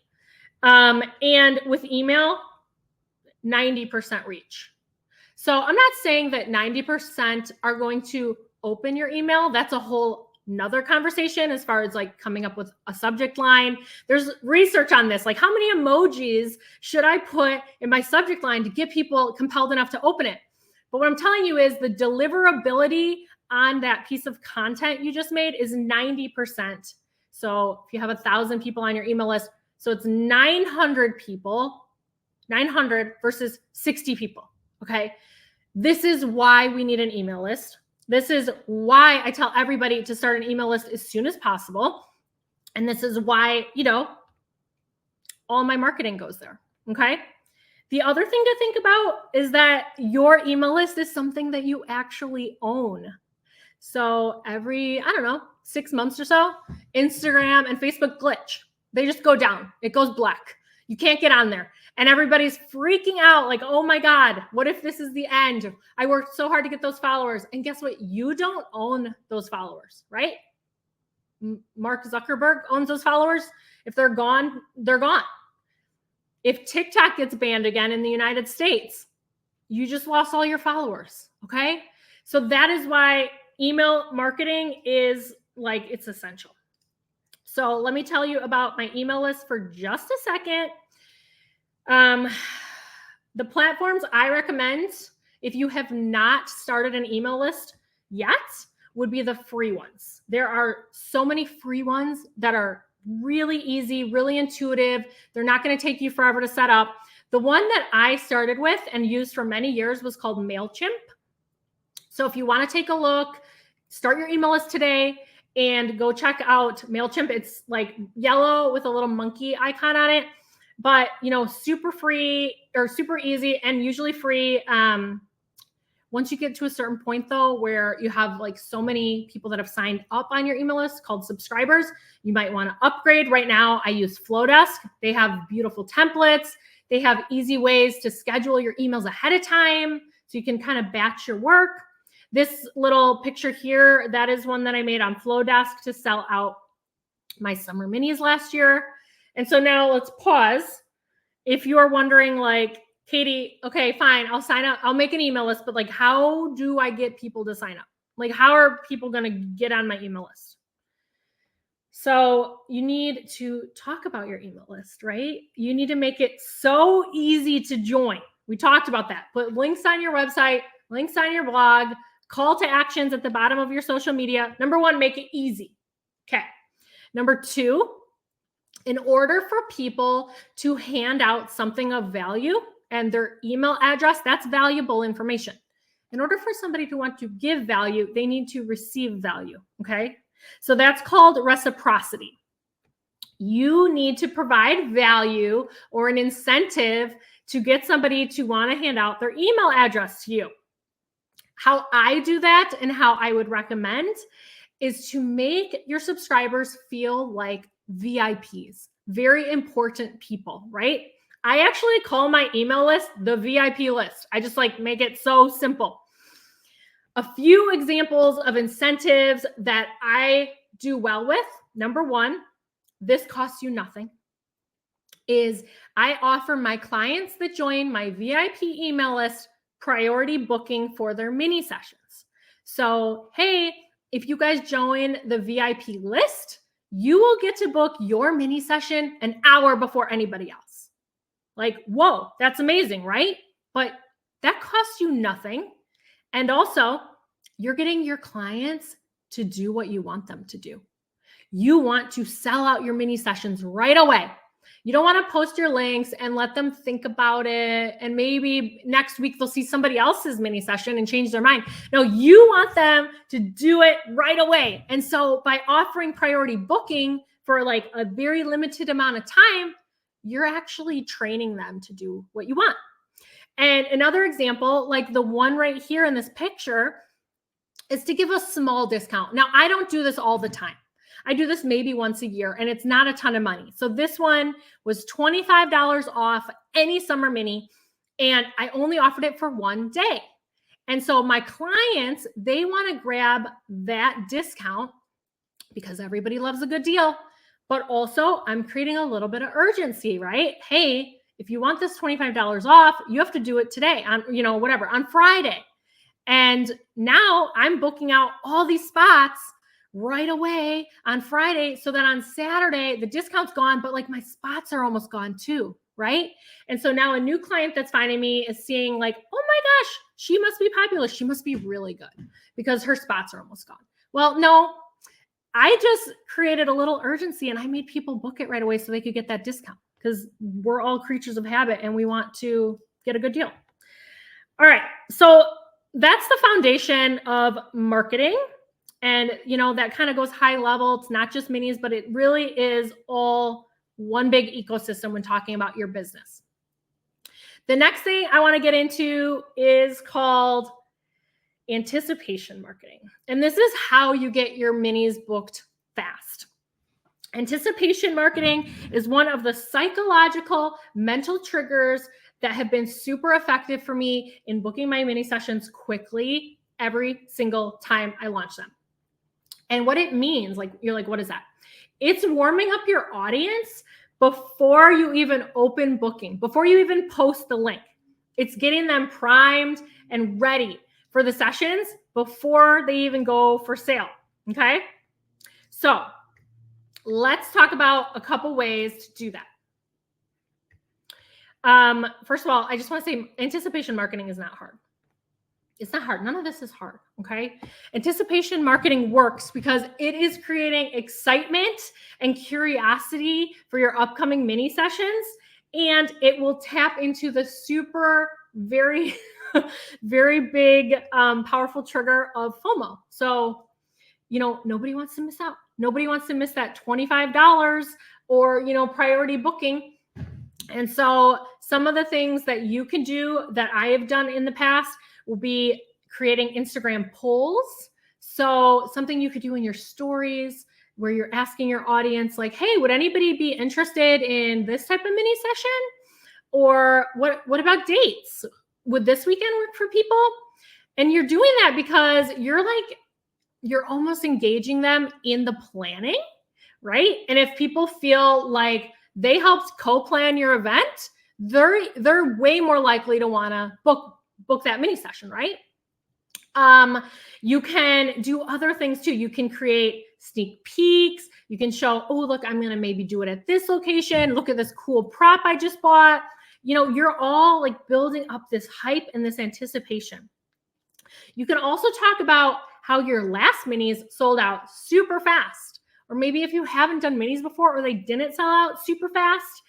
And with email, 90% reach. So I'm not saying that 90% are going to open your email. That's a whole nother conversation as far as like coming up with a subject line. There's research on this, like how many emojis should I put in my subject line to get people compelled enough to open it? But what I'm telling you is the deliverability on that piece of content you just made is 90%. So if you have 1,000 people on your email list, so it's 900 people, 900 versus 60 people, okay? This is why we need an email list. This is why I tell everybody to start an email list as soon as possible. And this is why, all my marketing goes there, okay? The other thing to think about is that your email list is something that you actually own. So every, 6 months or so, Instagram and Facebook glitch. They just go down. It goes black. You can't get on there. And everybody's freaking out like, oh my God, what if this is the end? I worked so hard to get those followers. And guess what? You don't own those followers, right? Mark Zuckerberg owns those followers. If they're gone, they're gone. If TikTok gets banned again in the United States, you just lost all your followers, okay? So that is why email marketing is it's essential. So let me tell you about my email list for just a second. The platforms I recommend, if you have not started an email list yet, would be the free ones. There are so many free ones that are really easy, really intuitive. They're not going to take you forever to set up. The one that I started with and used for many years was called MailChimp. So if you want to take a look, start your email list today and go check out MailChimp. It's like yellow with a little monkey icon on it, but super free or super easy and usually free. Once you get to a certain point though, where you have so many people that have signed up on your email list called subscribers, you might want to upgrade. Right now, I use Flowdesk. They have beautiful templates. They have easy ways to schedule your emails ahead of time so you can kind of batch your work. This little picture here, that is one that I made on Flowdesk to sell out my summer minis last year. And so now let's pause. If you're wondering Katie, okay, fine, I'll sign up. I'll make an email list, but how do I get people to sign up? How are people going to get on my email list? So you need to talk about your email list, right? You need to make it so easy to join. We talked about that. Put links on your website, links on your blog, call to actions at the bottom of your social media. Number one, make it easy. Okay. Number two, in order for people to hand out something of value and their email address, that's valuable information. In order for somebody to want to give value, they need to receive value. Okay. So that's called reciprocity. You need to provide value or an incentive to get somebody to want to hand out their email address to you. How I do that and how I would recommend is to make your subscribers feel like VIPs, very important people, right? I actually call my email list the VIP list. I just make it so simple. A few examples of incentives that I do well with. Number one, this costs you nothing, is I offer my clients that join my VIP email list priority booking for their mini sessions. So, hey, if you guys join the VIP list, you will get to book your mini session an hour before anybody else. Like, whoa, that's amazing, right? But that costs you nothing. And also, you're getting your clients to do what you want them to do. You want to sell out your mini sessions right away. You don't want to post your links and let them think about it. And maybe next week they'll see somebody else's mini session and change their mind. No, you want them to do it right away. And so by offering priority booking for like a very limited amount of time, you're actually training them to do what you want. And another example, like the one right here in this picture, is to give a small discount. Now, I don't do this all the time. I do this maybe once a year, and it's not a ton of money. So this one was $25 off any summer mini, and I only offered it for one day. And so my clients, they want to grab that discount because everybody loves a good deal. But also, I'm creating a little bit of urgency, right? Hey, if you want this $25 off, you have to do it today on, on Friday. And now I'm booking out all these spots right away on Friday so that on Saturday, the discount's gone, but like my spots are almost gone too, right? And so now a new client that's finding me is seeing like, oh my gosh, she must be popular. She must be really good because her spots are almost gone. Well, no, I just created a little urgency and I made people book it right away so they could get that discount because we're all creatures of habit and we want to get a good deal. All right. So that's the foundation of marketing. And, that kind of goes high level. It's not just minis, but it really is all one big ecosystem when talking about your business. The next thing I want to get into is called anticipation marketing. And this is how you get your minis booked fast. Anticipation marketing is one of the psychological mental triggers that have been super effective for me in booking my mini sessions quickly every single time I launch them. And what it means, like, you're like, what is that? It's warming up your audience before you even open booking, before you even post the link. It's getting them primed and ready for the sessions before they even go for sale. Okay. So let's talk about a couple ways to do that. First of all, I just want to say anticipation marketing is not hard. It's not hard. None of this is hard. Okay. Anticipation marketing works because it is creating excitement and curiosity for your upcoming mini sessions. And it will tap into the super, very, very big, powerful trigger of FOMO. So, nobody wants to miss out. Nobody wants to miss that $25 or, priority booking. And so some of the things that you can do that I have done in the past will be creating Instagram polls. So something you could do in your stories where you're asking your audience like, hey, would anybody be interested in this type of mini session? Or what about dates? Would this weekend work for people? And you're doing that because you're almost engaging them in the planning, right? And if people feel like they helped co-plan your event, they're way more likely to want to book that mini session, right? You can do other things too. You can create sneak peeks. You can show, oh, look, I'm going to maybe do it at this location. Look at this cool prop I just bought. You're all like building up this hype and this anticipation. You can also talk about how your last minis sold out super fast. Or maybe if you haven't done minis before or they didn't sell out super fast,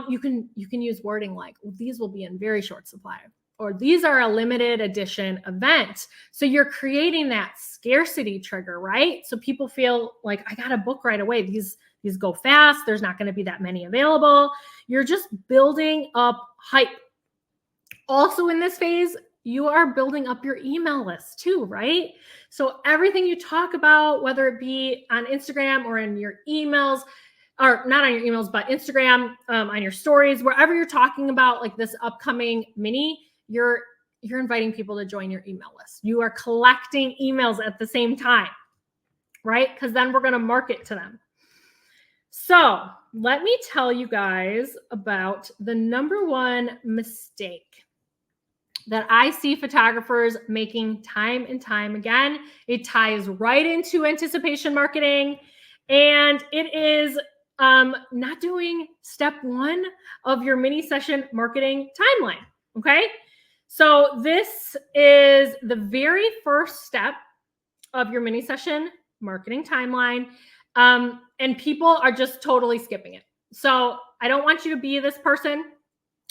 you can use wording like, well, these will be in very short supply, or these are a limited edition event. So you're creating that scarcity trigger, right? So people feel like I got to book right away. These go fast. There's not going to be that many available. You're just building up hype. Also in this phase, you are building up your email list too, right? So everything you talk about, whether it be on Instagram or in your emails, or not on your emails, but Instagram, on your stories, wherever you're talking about like this upcoming mini, you're inviting people to join your email list. You are collecting emails at the same time, right? Because then we're going to market to them. So let me tell you guys about the number one mistake that I see photographers making time and time again. It ties right into anticipation marketing. And it is not doing step 1 of your mini session marketing timeline. Okay. So this is the very first step of your mini session marketing timeline. And people are just totally skipping it. So I don't want you to be this person.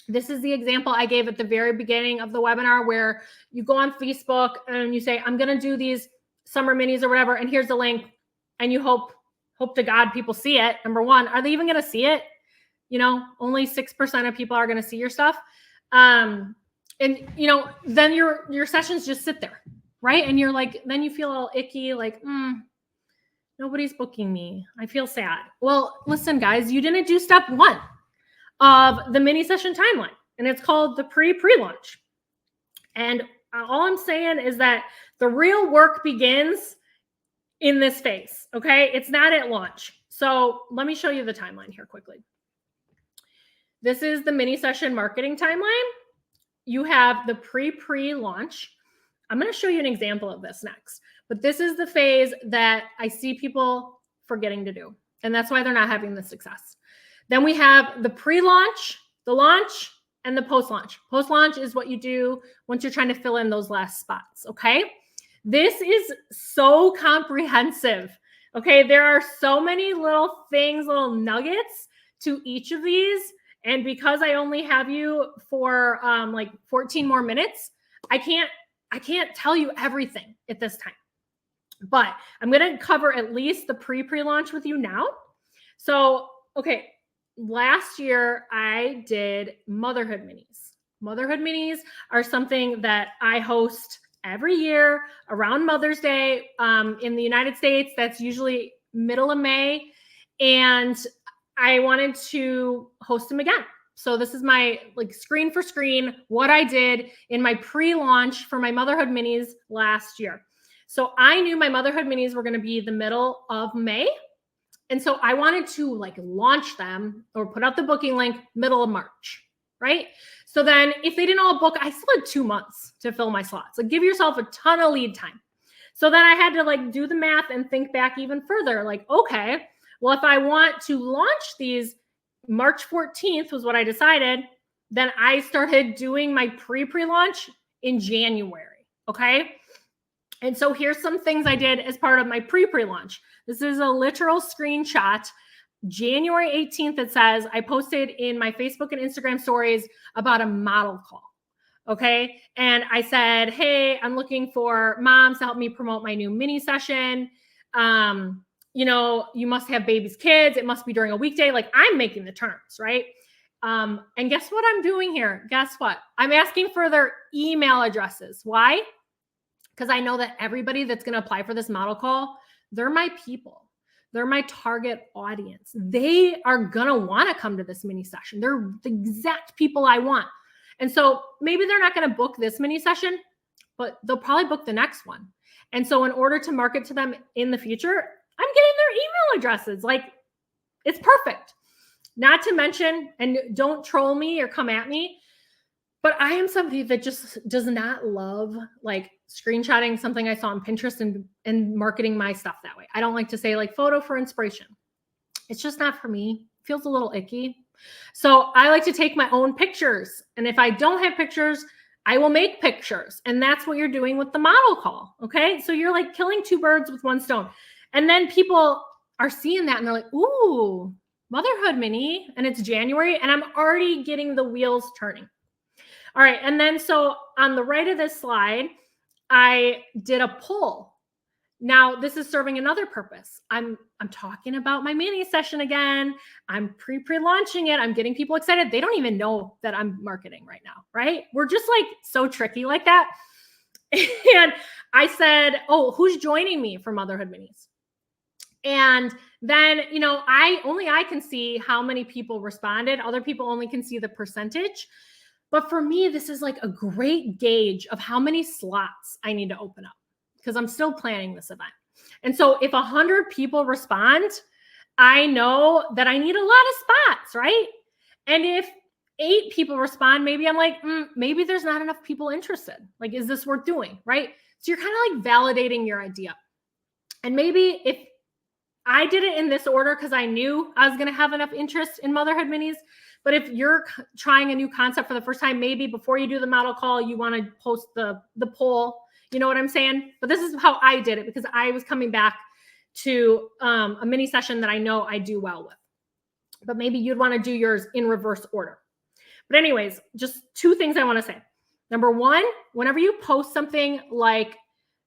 This is the example I gave at the very beginning of the webinar, where you go on Facebook and you say, I'm going to do these summer minis or whatever, and here's the link. And you hope to God people see it. Number one, are they even going to see it? You know, only 6% of people are going to see your stuff. And, you know, then your sessions just sit there, right? And you're like, then you feel all icky, like, nobody's booking me. I feel sad. Well, listen, guys, you didn't do step 1 of the mini session timeline, and it's called the pre-launch. And all I'm saying is that the real work begins in this phase. Okay. It's not at launch. So let me show you the timeline here quickly. This is the mini session marketing timeline. You have the pre-launch. I'm going to show you an example of this next, but this is the phase that I see people forgetting to do. And that's why they're not having the success. Then we have the pre-launch, the launch, and the post-launch. Post-launch is what you do once you're trying to fill in those last spots. Okay. This is so comprehensive. Okay. There are so many little things, little nuggets to each of these. And because I only have you for like 14 more minutes, I can't tell you everything at this time, but I'm going to cover at least the pre-launch with you now. So, okay. Last year I did motherhood minis. Motherhood minis are something that I host every year around Mother's Day. In the United States, that's usually middle of May. And I wanted to host them again. So this is my like screen for screen, what I did in my pre-launch for my motherhood minis last year. So I knew my motherhood minis were going to be the middle of May. And so I wanted to like launch them or put out the booking link middle of March, right? So then if they didn't all book, I still had 2 months to fill my slots. Like give yourself a ton of lead time. So then I had to like do the math and think back even further. Like, okay, well, if I want to launch these March 14th was what I decided, then I started doing my pre-launch in January. Okay. And so here's some things I did as part of my pre-launch. This is a literal screenshot. January 18th, it says, I posted in my Facebook and Instagram stories about a model call. Okay. And I said, hey, I'm looking for moms to help me promote my new mini session. You know, you must have babies, kids. It must be during a weekday. Like I'm making the terms, right? And guess what I'm doing here? Guess what? I'm asking for their email addresses. Why? Because I know that everybody that's going to apply for this model call, they're my people. They're my target audience. They are going to want to come to this mini session. They're the exact people I want. And so maybe they're not going to book this mini session, but they'll probably book the next one. And so in order to market to them in the future, I'm getting their email addresses. Like it's perfect. Not to mention, and don't troll me or come at me, but I am somebody that just does not love like screenshotting something I saw on Pinterest and marketing my stuff that way. I don't like to say like photo for inspiration. It's just not for me. It feels a little icky. So I like to take my own pictures. And if I don't have pictures, I will make pictures. And that's what you're doing with the model call. Okay. So you're like killing 2 birds with 1 stone. And then people are seeing that and they're like, ooh, motherhood mini. And it's January and I'm already getting the wheels turning. All right. And then so on the right of this slide, I did a poll. Now this is serving another purpose. I'm talking about my mini session again. I'm pre-launching it. I'm getting people excited. They don't even know that I'm marketing right now, right? We're just like so tricky like that. And I said, oh, who's joining me for Motherhood Minis? And then, you know, I can see how many people responded. Other people only can see the percentage. But for me, this is like a great gauge of how many slots I need to open up because I'm still planning this event. And so if 100 people respond, I know that I need a lot of spots, right? And if 8 people respond, maybe I'm like, maybe there's not enough people interested. Like, is this worth doing, right? So you're kind of like validating your idea. And maybe if I did it in this order because I knew I was going to have enough interest in motherhood minis. But if you're trying a new concept for the first time, maybe before you do the model call, you want to post the poll. You know what I'm saying? But this is how I did it because I was coming back to a mini session that I know I do well with. But maybe you'd want to do yours in reverse order. But anyways, just two things I want to say. Number one, whenever you post something like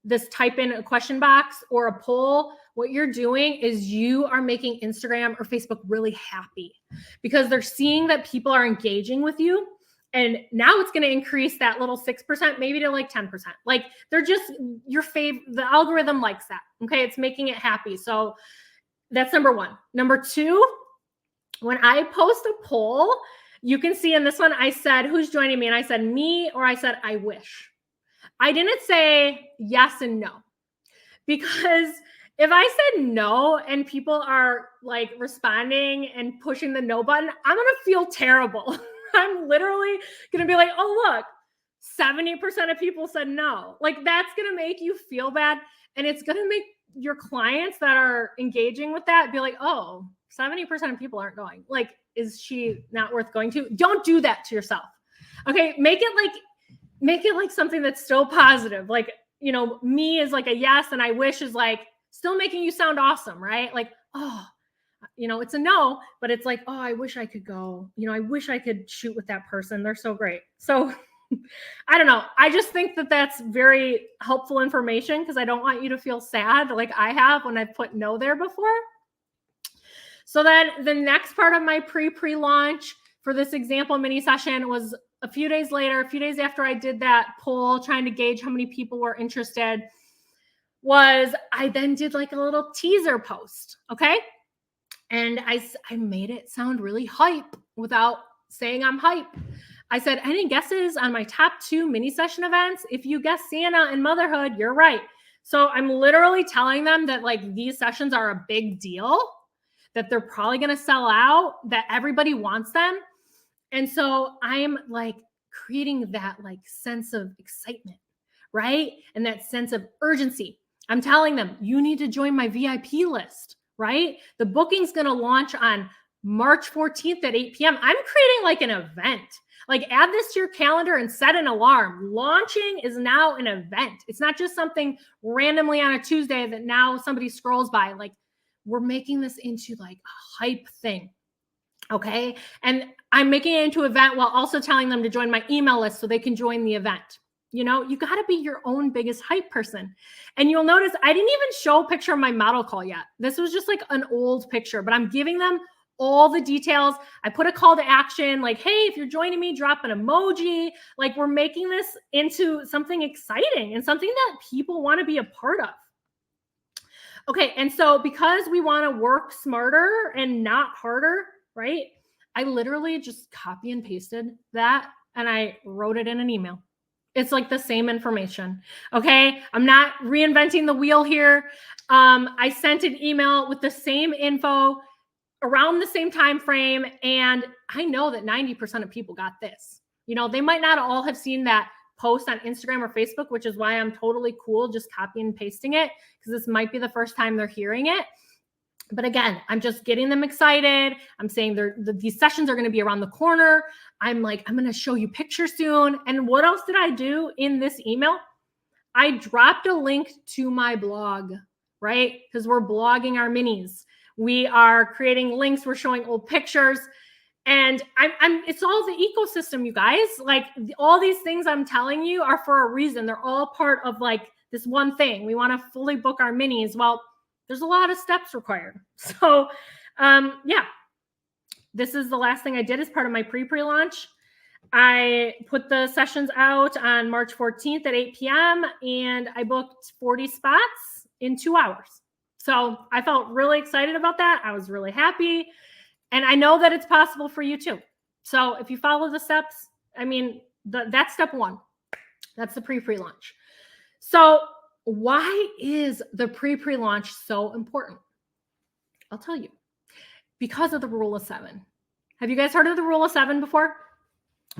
this, type in a question box or a poll, what you're doing is you are making Instagram or Facebook really happy because they're seeing that people are engaging with you. And now it's going to increase that little 6%, maybe to like 10%. Like they're just your favorite. The algorithm likes that. Okay. It's making it happy. So that's number one. Number two, when I post a poll, you can see in this one, I said, who's joining me? And I said me, or I said, I wish. I didn't say yes and no, because if I said no and people are like responding and pushing the no button, I'm going to feel terrible. I'm literally going to be like, oh, look, 70% of people said no. Like that's going to make you feel bad. And it's going to make your clients that are engaging with that be like, oh, 70% of people aren't going. Like, is she not worth going to? Don't do that to yourself. Okay. Make it like something that's still positive. Like, you know, me is like a yes and I wish is like still making you sound awesome, right? Like, oh, you know, it's a no, but it's like, oh, I wish I could go. You know, I wish I could shoot with that person. They're so great. So I don't know. I just think that that's very helpful information because I don't want you to feel sad like I have when I've put no there before. So then the next part of my pre-launch for this example mini session was a few days later, a few days after I did that poll, trying to gauge how many people were interested, was I then did like a little teaser post. Okay. And I made it sound really hype without saying I'm hype. I said, any guesses on my top 2 mini session events? If you guess Santa and motherhood, you're right. So I'm literally telling them that like these sessions are a big deal, that they're probably going to sell out, that everybody wants them. And so I'm like creating that like sense of excitement, right? And that sense of urgency. I'm telling them, you need to join my VIP list, right? The booking's going to launch on March 14th at 8 p.m. I'm creating like an event. Like add this to your calendar and set an alarm. Launching is now an event. It's not just something randomly on a Tuesday that now somebody scrolls by. Like we're making this into like a hype thing. Okay. And I'm making it into an event while also telling them to join my email list so they can join the event. You know, you got to be your own biggest hype person. And you'll notice I didn't even show a picture of my model call yet. This was just like an old picture, but I'm giving them all the details. I put a call to action like, hey, if you're joining me, drop an emoji. Like we're making this into something exciting and something that people want to be a part of. Okay. And so because we want to work smarter and not harder, right? I literally just copy and pasted that and I wrote it in an email. It's like the same information. Okay. I'm not reinventing the wheel here. I sent an email with the same info around the same time frame. And I know that 90% of people got this. You know, they might not all have seen that post on Instagram or Facebook, which is why I'm totally cool just copying and pasting it, because this might be the first time they're hearing it. But again, I'm just getting them excited. I'm saying these sessions are going to be around the corner. I'm like, I'm going to show you pictures soon. And what else did I do in this email? I dropped a link to my blog, right? Because we're blogging our minis. We are creating links. We're showing old pictures. And it's all the ecosystem, you guys. Like all these things I'm telling you are for a reason. They're all part of like this one thing. We want to fully book our minis. Well, there's a lot of steps required. So yeah, this is the last thing I did as part of my pre-launch. I put the sessions out on March 14th at 8 p.m. and I booked 40 spots in 2 hours. So I felt really excited about that. I was really happy. And I know that it's possible for you too. So if you follow the steps, I mean, that's step 1. That's the pre-launch. So why is the pre-launch so important? I'll tell you. Because of the rule of 7. Have you guys heard of the rule of 7 before?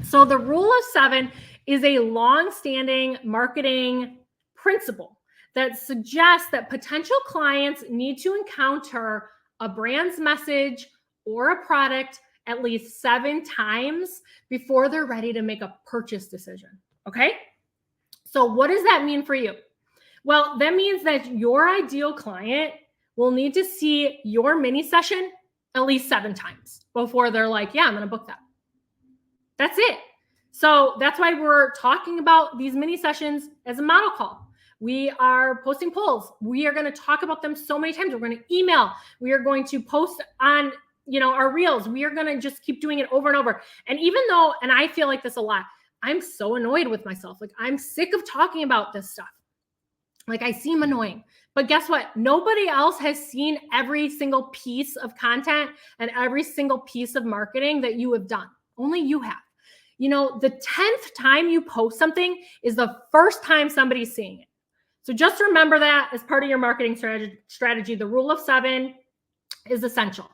So the rule of 7 is a long-standing marketing principle that suggests that potential clients need to encounter a brand's message or a product at least 7 times before they're ready to make a purchase decision. Okay? So what does that mean for you? Well, that means that your ideal client will need to see your mini session at least 7 times before they're like, yeah, I'm going to book that. That's it. So that's why we're talking about these mini sessions as a model call. We are posting polls. We are going to talk about them so many times. We're going to email. We are going to post on, our reels. We are going to just keep doing it over and over. And even though, and I feel like this a lot, I'm so annoyed with myself. Like, I'm sick of talking about this stuff. Like, I seem annoying. But guess what? Nobody else has seen every single piece of content and every single piece of marketing that you have done. Only you have. The 10th time you post something is the first time somebody's seeing it. So just remember that as part of your marketing strategy. The rule of 7 is essential.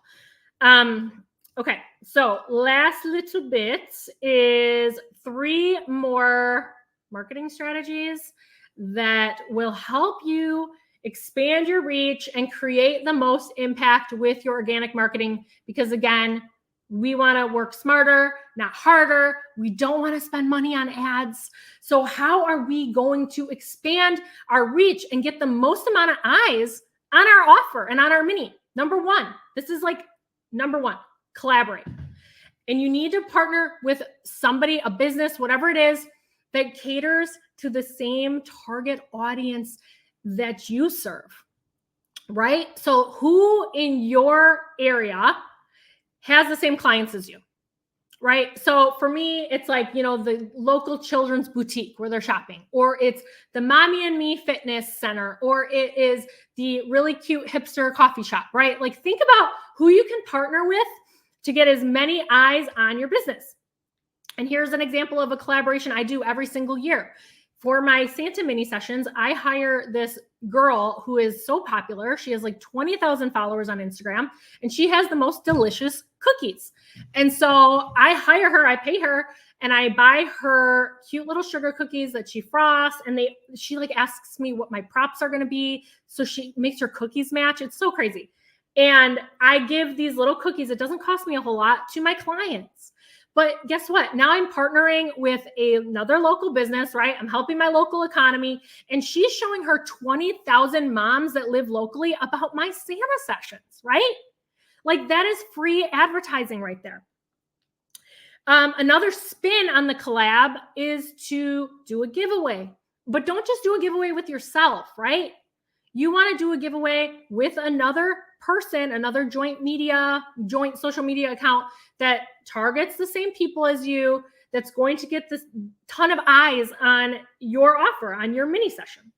Okay, so last little bit is 3 more marketing strategies that will help you expand your reach and create the most impact with your organic marketing. Because again, we want to work smarter, not harder. We don't want to spend money on ads. So how are we going to expand our reach and get the most amount of eyes on our offer and on our mini? Number 1, this is like number 1, collaborate. And you need to partner with somebody, a business, whatever it is, that caters to the same target audience that you serve, right? So who in your area has the same clients as you, right? So for me, it's like, the local children's boutique where they're shopping, or it's the Mommy and Me Fitness Center, or it is the really cute hipster coffee shop, right? Like, think about who you can partner with to get as many eyes on your business. And here's an example of a collaboration I do every single year. For my Santa mini sessions, I hire this girl who is so popular. She has like 20,000 followers on Instagram, and she has the most delicious cookies. And so I hire her, I pay her, and I buy her cute little sugar cookies that she frosts. And she like asks me what my props are going to be. So she makes her cookies match. It's so crazy. And I give these little cookies, it doesn't cost me a whole lot, to my clients. But guess what? Now I'm partnering with another local business, right? I'm helping my local economy. And she's showing her 20,000 moms that live locally about my Santa sessions, right? Like, that is free advertising right there. Another spin on the collab is to do a giveaway. But don't just do a giveaway with yourself, right? You want to do a giveaway with another person, another joint social media account that targets the same people as you, that's going to get this ton of eyes on your offer, on your mini session.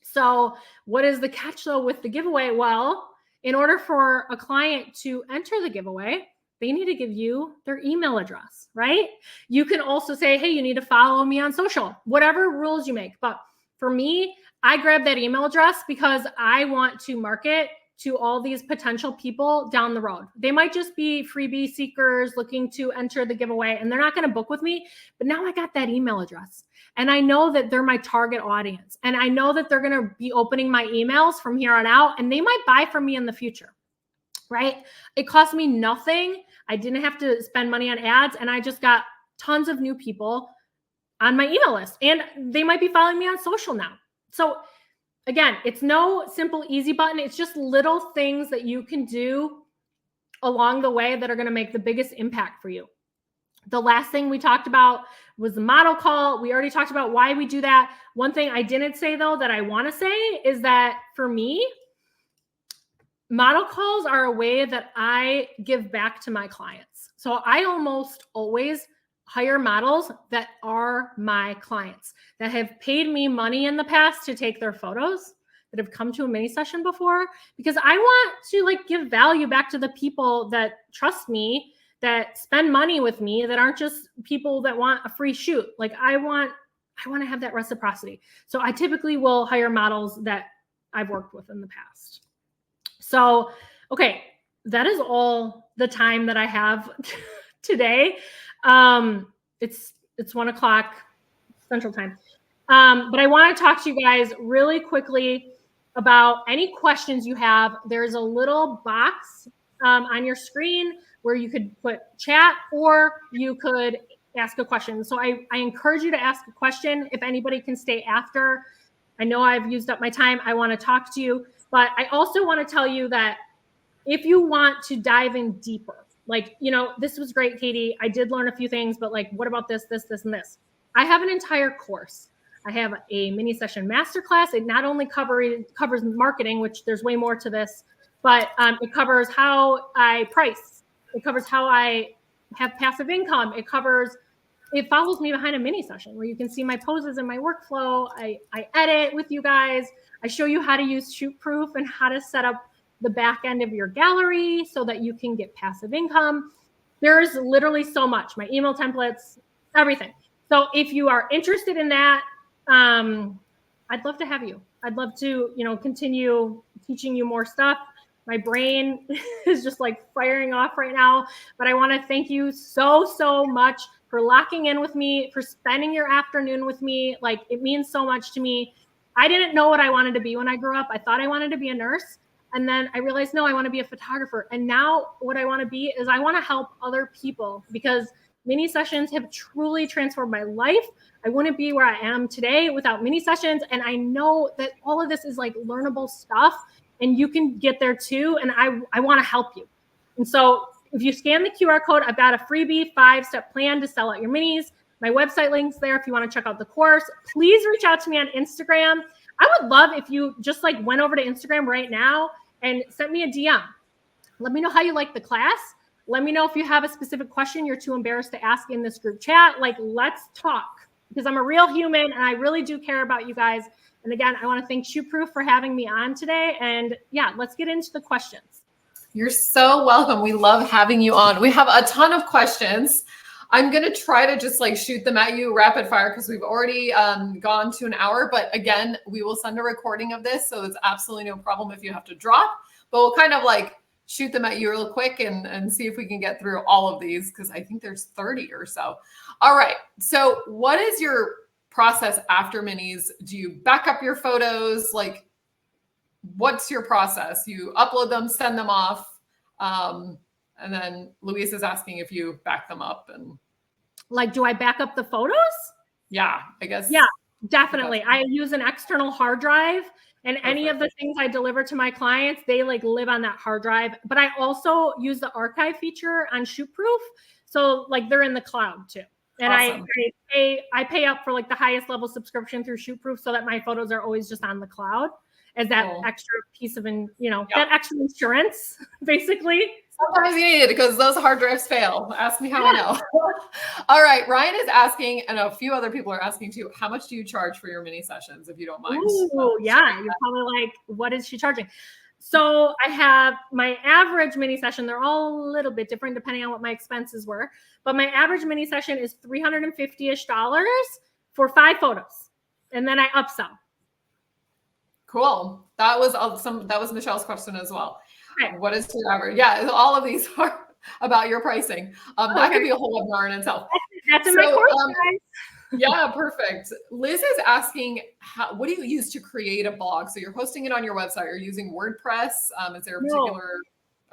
So what is the catch though with the giveaway? Well, in order for a client to enter the giveaway, they need to give you their email address, right? You can also say, hey, you need to follow me on social, whatever rules you make. But for me, I grab that email address because I want to market to all these potential people down the road. They might just be freebie seekers looking to enter the giveaway, and they're not going to book with me. But now I got that email address, and I know that they're my target audience, and I know that they're going to be opening my emails from here on out, and they might buy from me in the future, right? It cost me nothing. I didn't have to spend money on ads, and I just got tons of new people on my email list, and they might be following me on social now. So again, it's no simple, easy button. It's just little things that you can do along the way that are going to make the biggest impact for you. The last thing we talked about was the model call. We already talked about why we do that. One thing I didn't say, though, that I want to say is that for me, model calls are a way that I give back to my clients. So I almost always hire models that are my clients, that have paid me money in the past to take their photos, that have come to a mini session before, because I want to give value back to the people that trust me, that spend money with me, that aren't just people that want a free shoot. I want to have that reciprocity. So I typically will hire models that I've worked with in the past. So, okay, that is all the time that I have today. It's 1:00 Central Time. But I want to talk to you guys really quickly about any questions you have. There's a little box on your screen where you could put chat or you could ask a question. So I encourage you to ask a question. If anybody can stay after, I know I've used up my time. I want to talk to you, but I also want to tell you that if you want to dive in deeper, like, this was great, Katie. I did learn a few things, but like, what about this, and this? I have an entire course. I have a mini session masterclass. It not only covers marketing, which there's way more to this, but it covers how I price. It covers how I have passive income. It follows me behind a mini session where you can see my poses and my workflow. I edit with you guys. I show you how to use ShootProof and how to set up the back end of your gallery so that you can get passive income. There's literally so much, my email templates, everything. So if you are interested in that, I'd love to have you. I'd love to, continue teaching you more stuff. My brain is just like firing off right now, but I want to thank you so much for locking in with me, for spending your afternoon with me. Like, it means so much to me. I didn't know what I wanted to be when I grew up. I thought I wanted to be a nurse. And then I realized, no, I want to be a photographer. And now what I want to be is I want to help other people, because mini sessions have truly transformed my life. I wouldn't be where I am today without mini sessions. And I know that all of this is like learnable stuff and you can get there too. And I want to help you. And so if you scan the QR code, I've got a freebie 5-step plan to sell out your minis. My website link's there if you want to check out the course. Please reach out to me on Instagram. I would love if you just like went over to Instagram right now and sent me a DM. Let me know how you like the class. Let me know if you have a specific question you're too embarrassed to ask in this group chat. Like, let's talk, because I'm a real human and I really do care about you guys. And again, I want to thank ShootProof for having me on today. And yeah, let's get into the questions. You're so welcome. We love having you on. We have a ton of questions. I'm going to try to just like shoot them at you rapid fire because we've already gone to an hour. But again, we will send a recording of this. So it's absolutely no problem if you have to drop. But we'll kind of like shoot them at you real quick and see if we can get through all of these, because I think there's 30 or so. All right. So what is your process after minis? Do you back up your photos? Like, what's your process? You upload them, send them off. And then Louise is asking if you back them up. And like, do I back up the photos? Yeah, I guess. Yeah, definitely. I use an external hard drive, and any of the things I deliver to my clients, they like live on that hard drive. But I also use the archive feature on ShootProof. So like they're in the cloud too. And awesome. I pay up for like the highest level subscription through ShootProof so that my photos are always just on the cloud as that extra piece of, that extra insurance, basically. Sometimes you need it because those hard drives fail. Ask me how I know. All right. Ryan is asking, and a few other people are asking too, how much do you charge for your mini sessions, if you don't mind? Oh, yeah. You're probably like, what is she charging? So I have my average mini session. They're all a little bit different depending on what my expenses were. But my average mini session is $350-ish for 5 photos. And then I upsell. Cool. That was Michelle's question as well. Okay. What is your average? Yeah, all of these are about your pricing. That could be a whole webinar in itself. That's in my course, guys. Yeah, perfect. Liz is asking, what do you use to create a blog? So you're hosting it on your website. You're using WordPress. Is there a particular?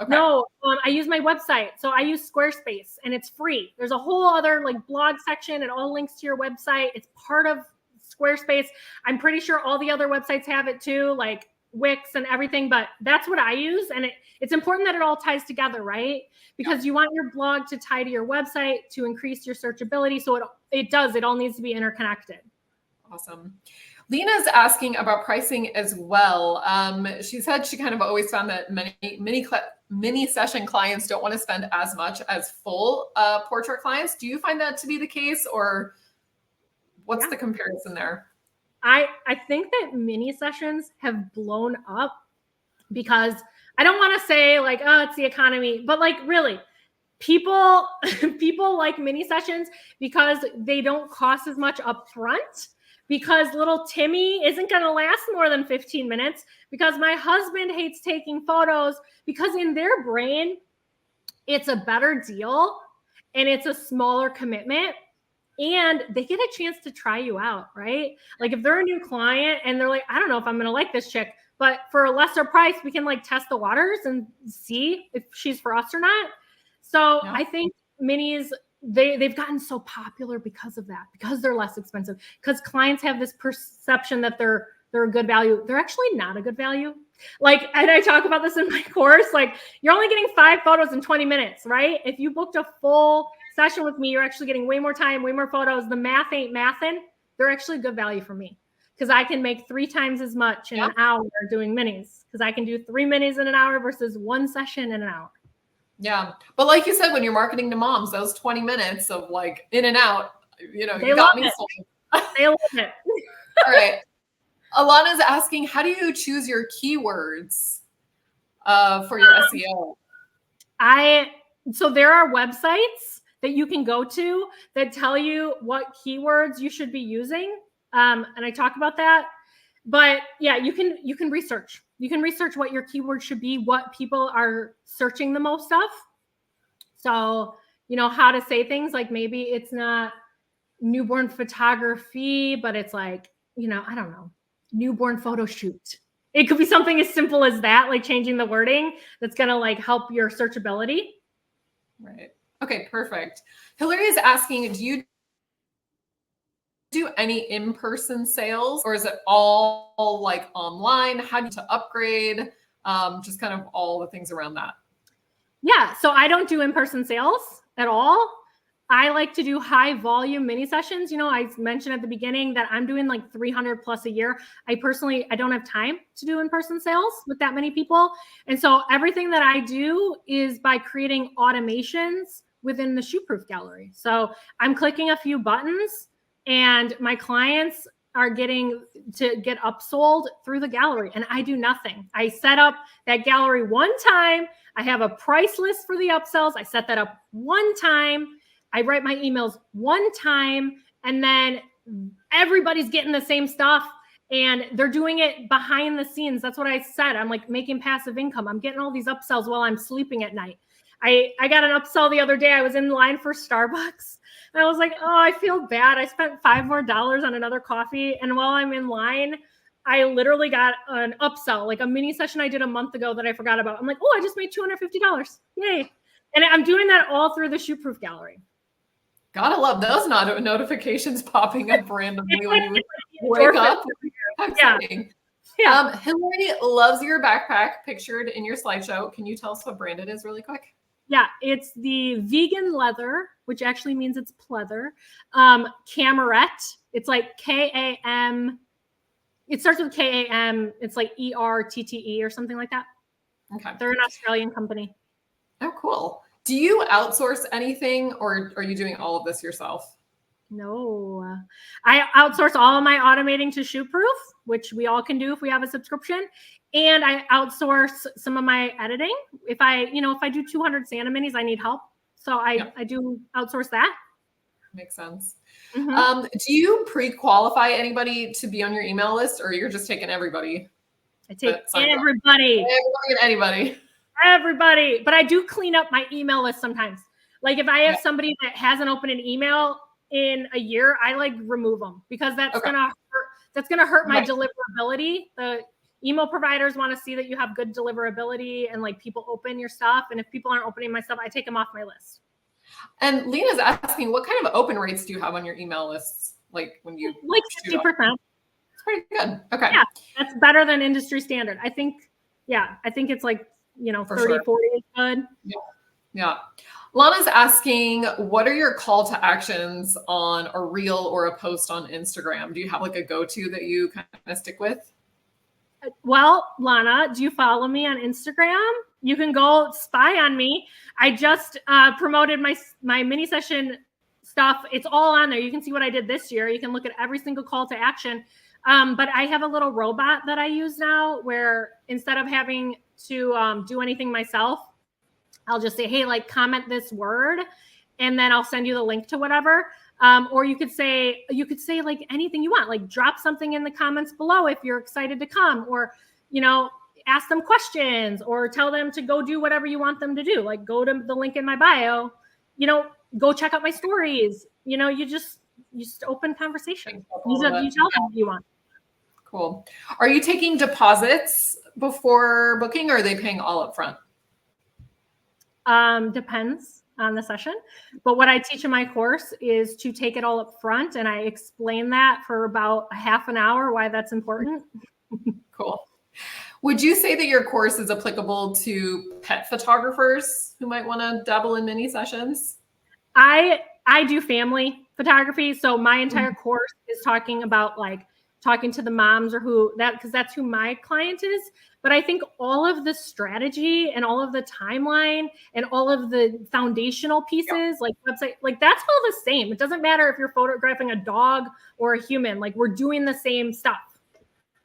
Okay. No, I use my website. So I use Squarespace and it's free. There's a whole other like blog section. It all links to your website. It's part of Squarespace. I'm pretty sure all the other websites have it too, like Wix and everything, but that's what I use. And it's important that it all ties together, right? Because you want your blog to tie to your website to increase your searchability. So it all needs to be interconnected. Awesome. Lena's asking about pricing as well. She said she kind of always found that mini session clients don't want to spend as much as full portrait clients. Do you find that to be the case, or what's the comparison there? I think that mini sessions have blown up because I don't want to say like, oh, it's the economy, but like really people like mini sessions because they don't cost as much up front, because little Timmy isn't going to last more than 15 minutes, because my husband hates taking photos, because in their brain, it's a better deal and it's a smaller commitment. and they get a chance to try you out, right? Like if they're a new client and they're like, I don't know if I'm going to like this chick, but for a lesser price, we can like test the waters and see if she's for us or not. So I think minis, they've gotten so popular because of that, because they're less expensive, because clients have this perception that they're a good value. They're actually not a good value. Like, and I talk about this in my course, like you're only getting 5 photos in 20 minutes, right? If you booked a full session with me, you're actually getting way more time, way more photos. The math ain't mathin'. They're actually good value for me because I can make 3 times as much in an hour doing minis, because I can do 3 minis in an hour versus 1 session in an hour. Yeah. But like you said, when you're marketing to moms, those 20 minutes of like in and out, you know, They you got me sold. They love it. All right. Alana's asking, how do you choose your keywords for your SEO? So there are websites that you can go to that tell you what keywords you should be using. And I talk about that. But yeah, you can research. You can research what your keywords should be, what people are searching the most of. So, you know, how to say things like maybe it's not newborn photography, but it's like, you know, I don't know, newborn photo shoot. It could be something as simple as that, like changing the wording that's going to like help your searchability. Right. Okay, perfect. Hillary is asking, do you do any in-person sales, or is it all like online? How do you to upgrade? Just kind of all the things around that. Yeah. So I don't do in-person sales at all. I like to do high volume mini sessions. You know, I mentioned at the beginning that I'm doing like 300 plus a year. I don't have time to do in-person sales with that many people. And so everything that I do is by creating automations within the Shootproof gallery. So I'm clicking a few buttons and my clients are getting to get upsold through the gallery, and I do nothing. I set up that gallery one time. I have a price list for the upsells. I set that up one time. I write my emails one time, and then everybody's getting the same stuff, and they're doing it behind the scenes. That's what I said. I'm like making passive income. I'm getting all these upsells while I'm sleeping at night. I got an upsell the other day. I was in line for Starbucks. And I was like, oh, I feel bad. I spent $5 more on another coffee. And while I'm in line, I literally got an upsell, like a mini session I did a month ago that I forgot about. I'm like, oh, I just made $250. Yay. And I'm doing that all through the Shootproof gallery. Gotta love those notifications popping up randomly when you wake up. Exciting. Yeah. Hillary loves your backpack pictured in your slideshow. Can you tell us what brand it is really quick? Yeah, it's the vegan leather, which actually means it's pleather. Camerette. It's like K-A-M. It starts with K-A-M. It's like E-R-T-T-E or something like that. Okay. They're an Australian company. Oh, cool. Do you outsource anything, or are you doing all of this yourself? No, I outsource all of my automating to Shootproof, which we all can do if we have a subscription. And I outsource some of my editing. If I do 200 Santa minis, I need help. So I do outsource that. Makes sense. Mm-hmm. Do you pre-qualify anybody to be on your email list, or you're just taking everybody? I take everybody. Everybody. But I do clean up my email list sometimes. Like if I have somebody that hasn't opened an email in a year, I like remove them because that's gonna hurt my deliverability. The email providers want to see that you have good deliverability and like people open your stuff. And if people aren't opening my stuff, I take them off my list. And Lena's asking, what kind of open rates do you have on your email lists? Like when you like 60%. It's pretty good. Okay. Yeah, that's better than industry standard. I think it's like, 30, 40 is good. Yeah. Lana's asking, what are your call to actions on a reel or a post on Instagram? Do you have like a go-to that you kind of stick with? Well, Lana, do you follow me on Instagram? You can go spy on me. I just promoted my mini session stuff. It's all on there. You can see what I did this year. You can look at every single call to action. But I have a little robot that I use now where instead of having to do anything myself, I'll just say, hey, like comment this word, and then I'll send you the link to whatever. Or you could say like anything you want, like drop something in the comments below if you're excited to come, or, ask them questions or tell them to go do whatever you want them to do. Like go to the link in my bio, go check out my stories. You just just open conversation. You tell them what you want. Cool. Are you taking deposits before booking, or are they paying all up front? Depends on the session. But what I teach in my course is to take it all up front. And I explain that for about a half an hour, why that's important. Cool. Would you say that your course is applicable to pet photographers who might want to dabble in mini sessions? I do family photography. So my entire course is talking about like talking to the moms or because that's who my client is. But I think all of the strategy and all of the timeline and all of the foundational pieces, like website, like that's all the same. It doesn't matter if you're photographing a dog or a human, like we're doing the same stuff.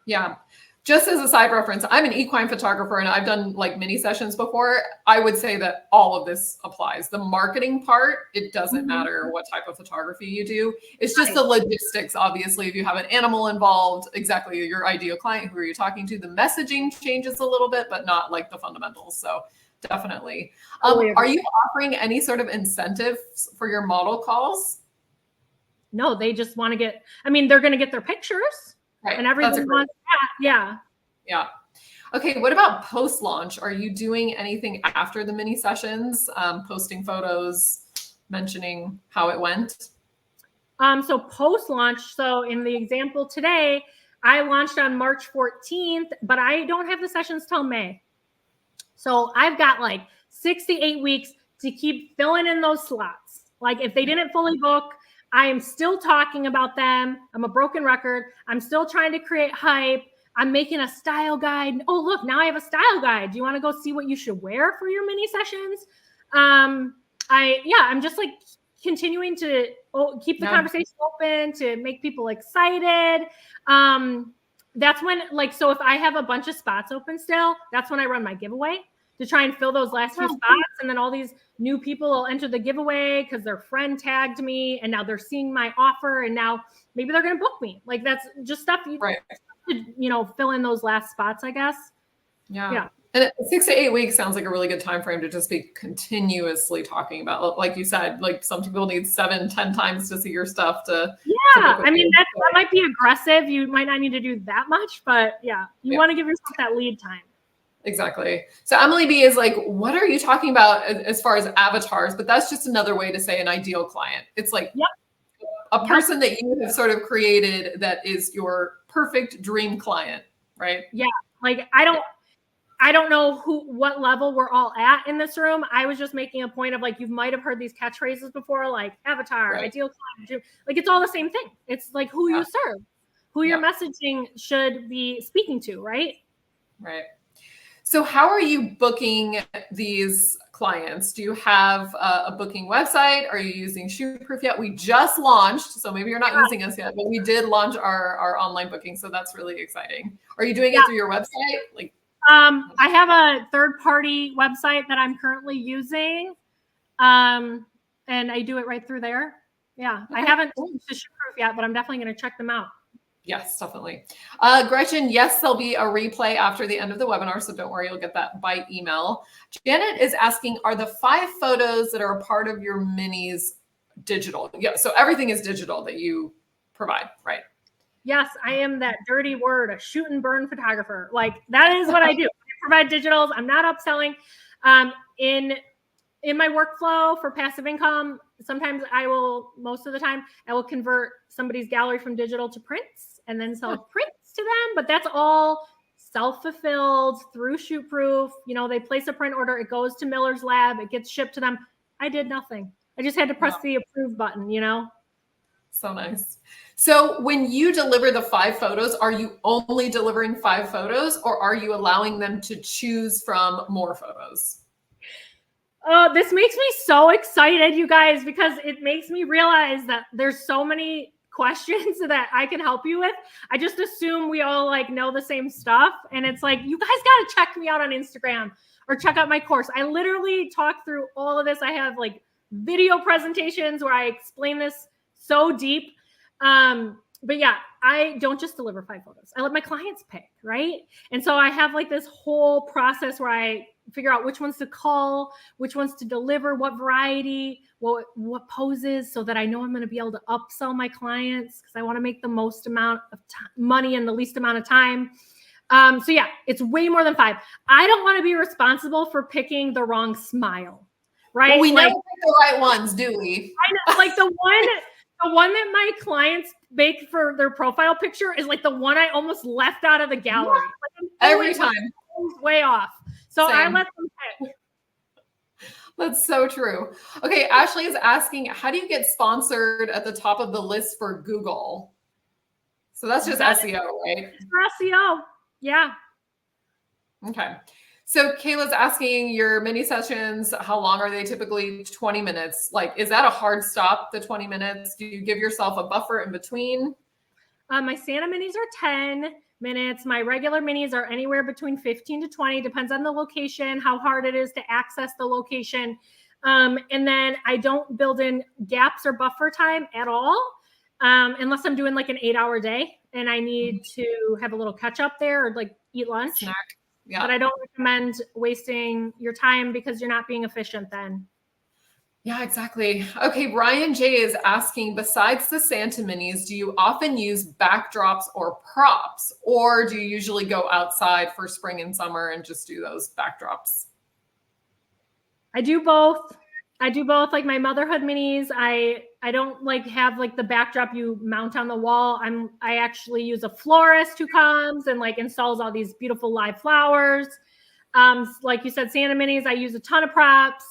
Yeah. Just as a side reference, I'm an equine photographer and I've done like mini sessions before. I would say that all of this applies. The marketing part, it doesn't matter what type of photography you do. It's just the logistics. Obviously, if you have an animal involved, exactly your ideal client, who are you talking to? The messaging changes a little bit, but not like the fundamentals. So definitely. Are you offering any sort of incentives for your model calls? No, they just want to get, they're going to get their pictures. Right. And everyone wants that. Yeah. Yeah. Okay. What about post-launch? Are you doing anything after the mini sessions, posting photos, mentioning how it went? So post-launch, so in the example today, I launched on March 14th, but I don't have the sessions till May. So I've got like 6 to 8 weeks to keep filling in those slots. Like if they didn't fully book, I am still talking about them. I'm a broken record. I'm still trying to create hype. I'm making a style guide. Oh, look, now I have a style guide. Do you want to go see what you should wear for your mini sessions? I'm just like continuing to keep the conversation open, to make people excited. That's when, like, so if I have a bunch of spots open still, that's when I run my giveaway to try and fill those last few spots. And then all these new people will enter the giveaway because their friend tagged me and now they're seeing my offer and now maybe they're going to book me. Like that's just stuff you fill in those last spots, I guess. Yeah. And 6 to 8 weeks sounds like a really good time frame to just be continuously talking about. Like you said, like some people need 7-10 times to see your stuff to. Yeah. That might be aggressive. You might not need to do that much, but you want to give yourself that lead time. Exactly. So Emily B is like, what are you talking about as far as avatars? But that's just another way to say an ideal client. It's like a person that you have sort of created that is your perfect dream client, right? Yeah. Like I don't know what level we're all at in this room. I was just making a point of like, you might have heard these catchphrases before, like avatar, ideal client, like it's all the same thing. It's like who you serve, who your messaging should be speaking to, right? Right. So how are you booking these clients? Do you have a booking website? Are you using ShootProof yet? We just launched, so maybe you're not using us yet, but we did launch our online booking. So that's really exciting. Are you doing it through your website? Like, I have a third-party website that I'm currently using, and I do it right through there. Yeah, I haven't used ShootProof yet, but I'm definitely going to check them out. Yes, definitely. Gretchen, yes, there'll be a replay after the end of the webinar, so don't worry, you'll get that by email. Janet is asking, are the 5 photos that are a part of your minis digital? Yeah, so everything is digital that you provide, right? Yes, I am that dirty word, a shoot and burn photographer. Like that is what I do. I provide digitals. I'm not upselling. In my workflow for passive income, sometimes most of the time, I will convert somebody's gallery from digital to prints and then sell prints to them. But that's all self-fulfilled through ShootProof. They place a print order. It goes to Miller's Lab. It gets shipped to them. I did nothing. I just had to press the approve button, So nice. So when you deliver the 5 photos, are you only delivering 5 photos or are you allowing them to choose from more photos? Oh, this makes me so excited, you guys, because it makes me realize that there's so many questions that I can help you with. I just assume we all know the same stuff. And it's like, you guys got to check me out on Instagram or check out my course. I literally talk through all of this. I have video presentations where I explain this so deep. But yeah, I don't just deliver 5 photos. I let my clients pick, right? And so I have this whole process where I figure out which ones to cull, which ones to deliver, what variety, what poses, so that I know I'm going to be able to upsell my clients, because I want to make the most amount of money in the least amount of time. So yeah, it's way more than 5. I don't want to be responsible for picking the wrong smile, right? Well, we never pick the right ones, do we? I know, like the one that my clients make for their profile picture is like the one I almost left out of the gallery. Like every time. Way off. So Same. I let them pick. That's so true. Okay, Ashley is asking, how do you get sponsored at the top of the list for Google? So that's just SEO, right? For SEO, yeah. Okay. So Kayla's asking, your mini sessions, how long are they? Typically 20 minutes. Like, is that a hard stop, the 20 minutes? Do you give yourself a buffer in between? My Santa minis are 10 minutes. My regular minis are anywhere between 15 to 20, depends on the location, how hard it is to access the location. And then I don't build in gaps or buffer time at all, unless I'm doing like an 8-hour day and I need to have a little catch up there or like eat lunch. Snack. Yeah. But I don't recommend wasting your time because you're not being efficient then. Yeah, exactly. Okay, Brian J is asking, besides the Santa minis, do you often use backdrops or props, or do you usually go outside for spring and summer and just do those backdrops? I do both. Like my motherhood minis, I don't like have like the backdrop you mount on the wall. I actually use a florist who comes and like installs all these beautiful live flowers. Like you said, Santa minis, I use a ton of props.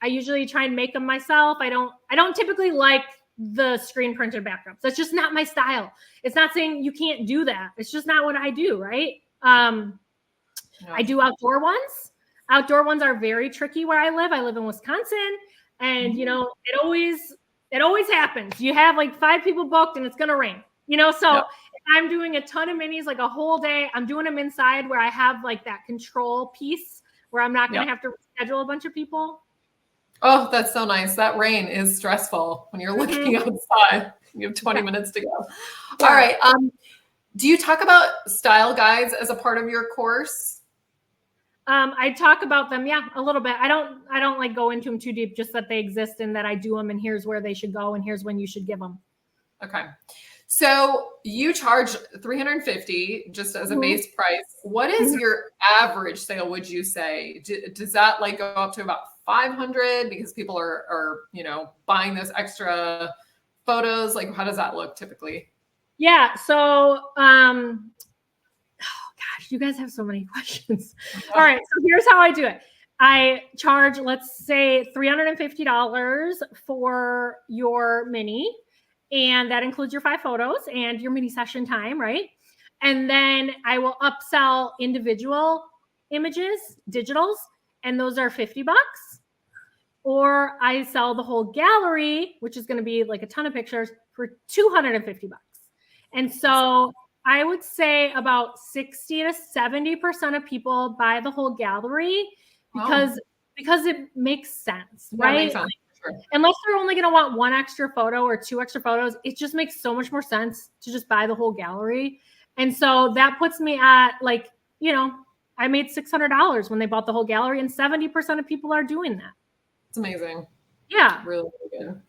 I usually try and make them myself. I don't typically like the screen printed backdrops. That's just not my style. It's not saying you can't do that. It's just not what I do, right? I do outdoor ones. Outdoor ones are very tricky where I live. I live in Wisconsin, and you know, it always happens. You have like 5 people booked and it's going to rain, you know? So if I'm doing a ton of minis, like a whole day, I'm doing them inside where I have like that control piece where I'm not going to have to schedule a bunch of people. Oh, that's so nice. That rain is stressful when you're looking outside. You have 20 minutes to go. Yeah. All right. Do you talk about style guides as a part of your course? I talk about them, yeah, a little bit. I don't like go into them too deep, just that they exist and that I do them and here's where they should go and here's when you should give them. Okay. So you charge $350 just as a base price. What is your average sale, would you say? Does that like go up to about 500 because people are, you know, buying those extra photos? Like, how does that look typically? Yeah. So, oh gosh, you guys have so many questions. All right. So here's how I do it. I charge, let's say $350 for your mini, and that includes your 5 photos and your mini session time, right? And then I will upsell individual images, digitals, and those are $50. Or I sell the whole gallery, which is going to be like a ton of pictures, for $250. And so I would say about 60 to 70% of people buy the whole gallery because it makes sense, right? Makes sense. Sure. Unless they're only going to want 1 extra photo or 2 extra photos, it just makes so much more sense to just buy the whole gallery. And so that puts me at like, you know, I made $600 when they bought the whole gallery, and 70% of people are doing that. It's amazing. Yeah. Really, really good.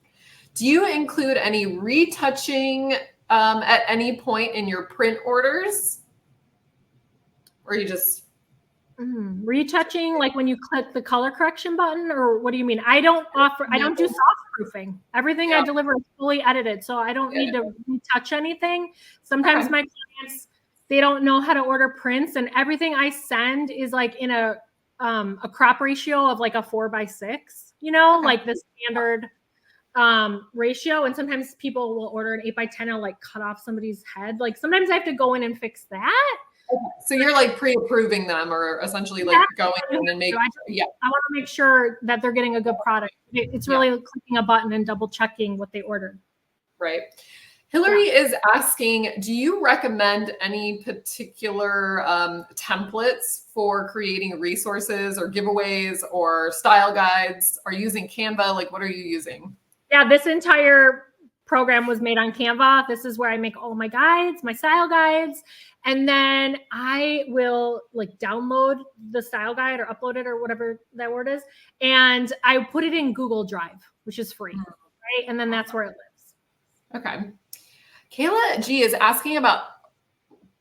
Do you include any retouching at any point in your print orders? Or you just... retouching, like when you click the color correction button, or what do you mean? I don't do soft proofing. Everything I deliver is fully edited, so I don't need to retouch anything. Sometimes my clients, they don't know how to order prints, and everything I send is like in a crop ratio of like a 4:6, you know, like the standard ratio. And sometimes people will order an 8:10 and like cut off somebody's head. Like sometimes I have to go in and fix that. Okay. So you're like pre-approving them, or essentially like going in and making. I want to make sure that they're getting a good product. It's really clicking a button and double checking what they ordered. Right. Hillary is asking, do you recommend any particular templates for creating resources or giveaways or style guides? Are you using Canva? Like, what are you using? Yeah, this entire program was made on Canva. This is where I make all my guides, my style guides. And then I will like download the style guide or upload it or whatever that word is. And I put it in Google Drive, which is free, right? And then that's where it lives. Okay. Kayla G is asking about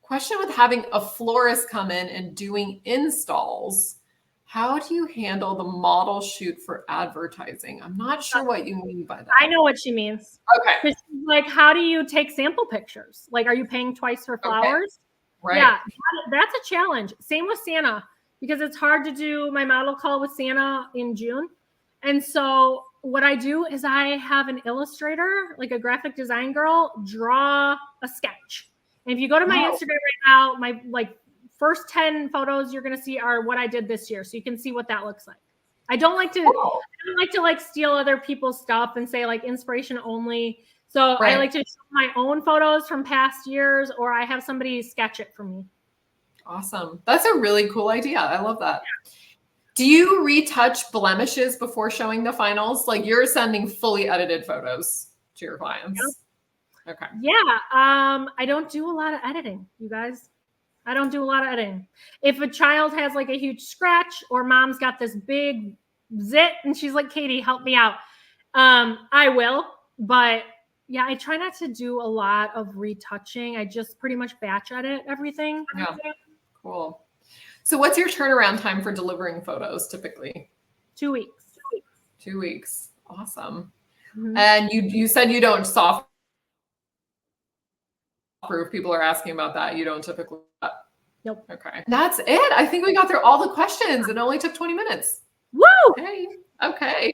question with having a florist come in and doing installs. How do you handle the model shoot for advertising? I'm not sure what you mean by that. I know what she means. Okay. Like, how do you take sample pictures? Like, are you paying twice for flowers? Right. Yeah, that's a challenge. Same with Santa, because it's hard to do my model call with Santa in June. And so what I do is I have an illustrator, like a graphic design girl, draw a sketch. And if you go to my Instagram right now, my like first 10 photos you're going to see are what I did this year. So you can see what that looks like. I don't like to like steal other people's stuff and say like inspiration only. So I like to show my own photos from past years, or I have somebody sketch it for me. Awesome. That's a really cool idea. I love that. Yeah. Do you retouch blemishes before showing the finals? Like you're sending fully edited photos to your clients. Yep. Okay. Yeah. I don't do a lot of editing, you guys. I don't do a lot of editing. If a child has like a huge scratch or mom's got this big zit and she's like, Katie, help me out. I will, but yeah, I try not to do a lot of retouching. I just pretty much batch edit everything. Yeah. Cool. So what's your turnaround time for delivering photos typically? 2 weeks. 2 weeks. Awesome. Mm-hmm. And you said you don't soft proof. People are asking about that. You don't typically. Nope. Okay. That's it. I think we got through all the questions. It only took 20 minutes. Woo! Okay.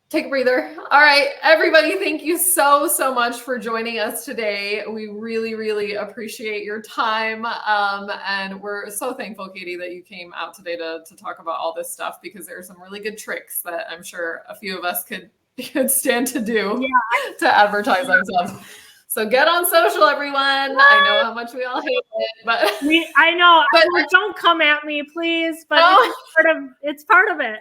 Take a breather. All right, everybody, thank you so much for joining us today. We really, really appreciate your time. And we're so thankful, Katie, that you came out today to talk about all this stuff, because there are some really good tricks that I'm sure a few of us could stand to do to advertise ourselves. So get on social, everyone. What? I know how much we all hate it, but I know. But don't come at me, please. But it's part of it.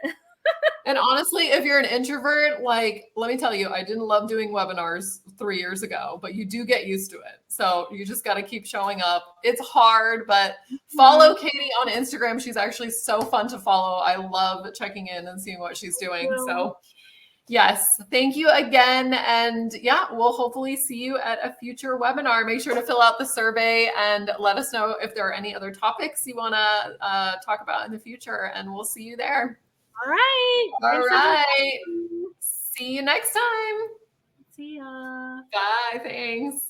And honestly, if you're an introvert, like, let me tell you, I didn't love doing webinars 3 years ago, but you do get used to it. So you just got to keep showing up. It's hard, but follow Katie on Instagram. She's actually so fun to follow. I love checking in and seeing what she's doing. So yes, thank you again. And yeah, we'll hopefully see you at a future webinar. Make sure to fill out the survey and let us know if there are any other topics you want to talk about in the future, and we'll see you there. All right. All right. See you next time. See ya. Bye. Thanks.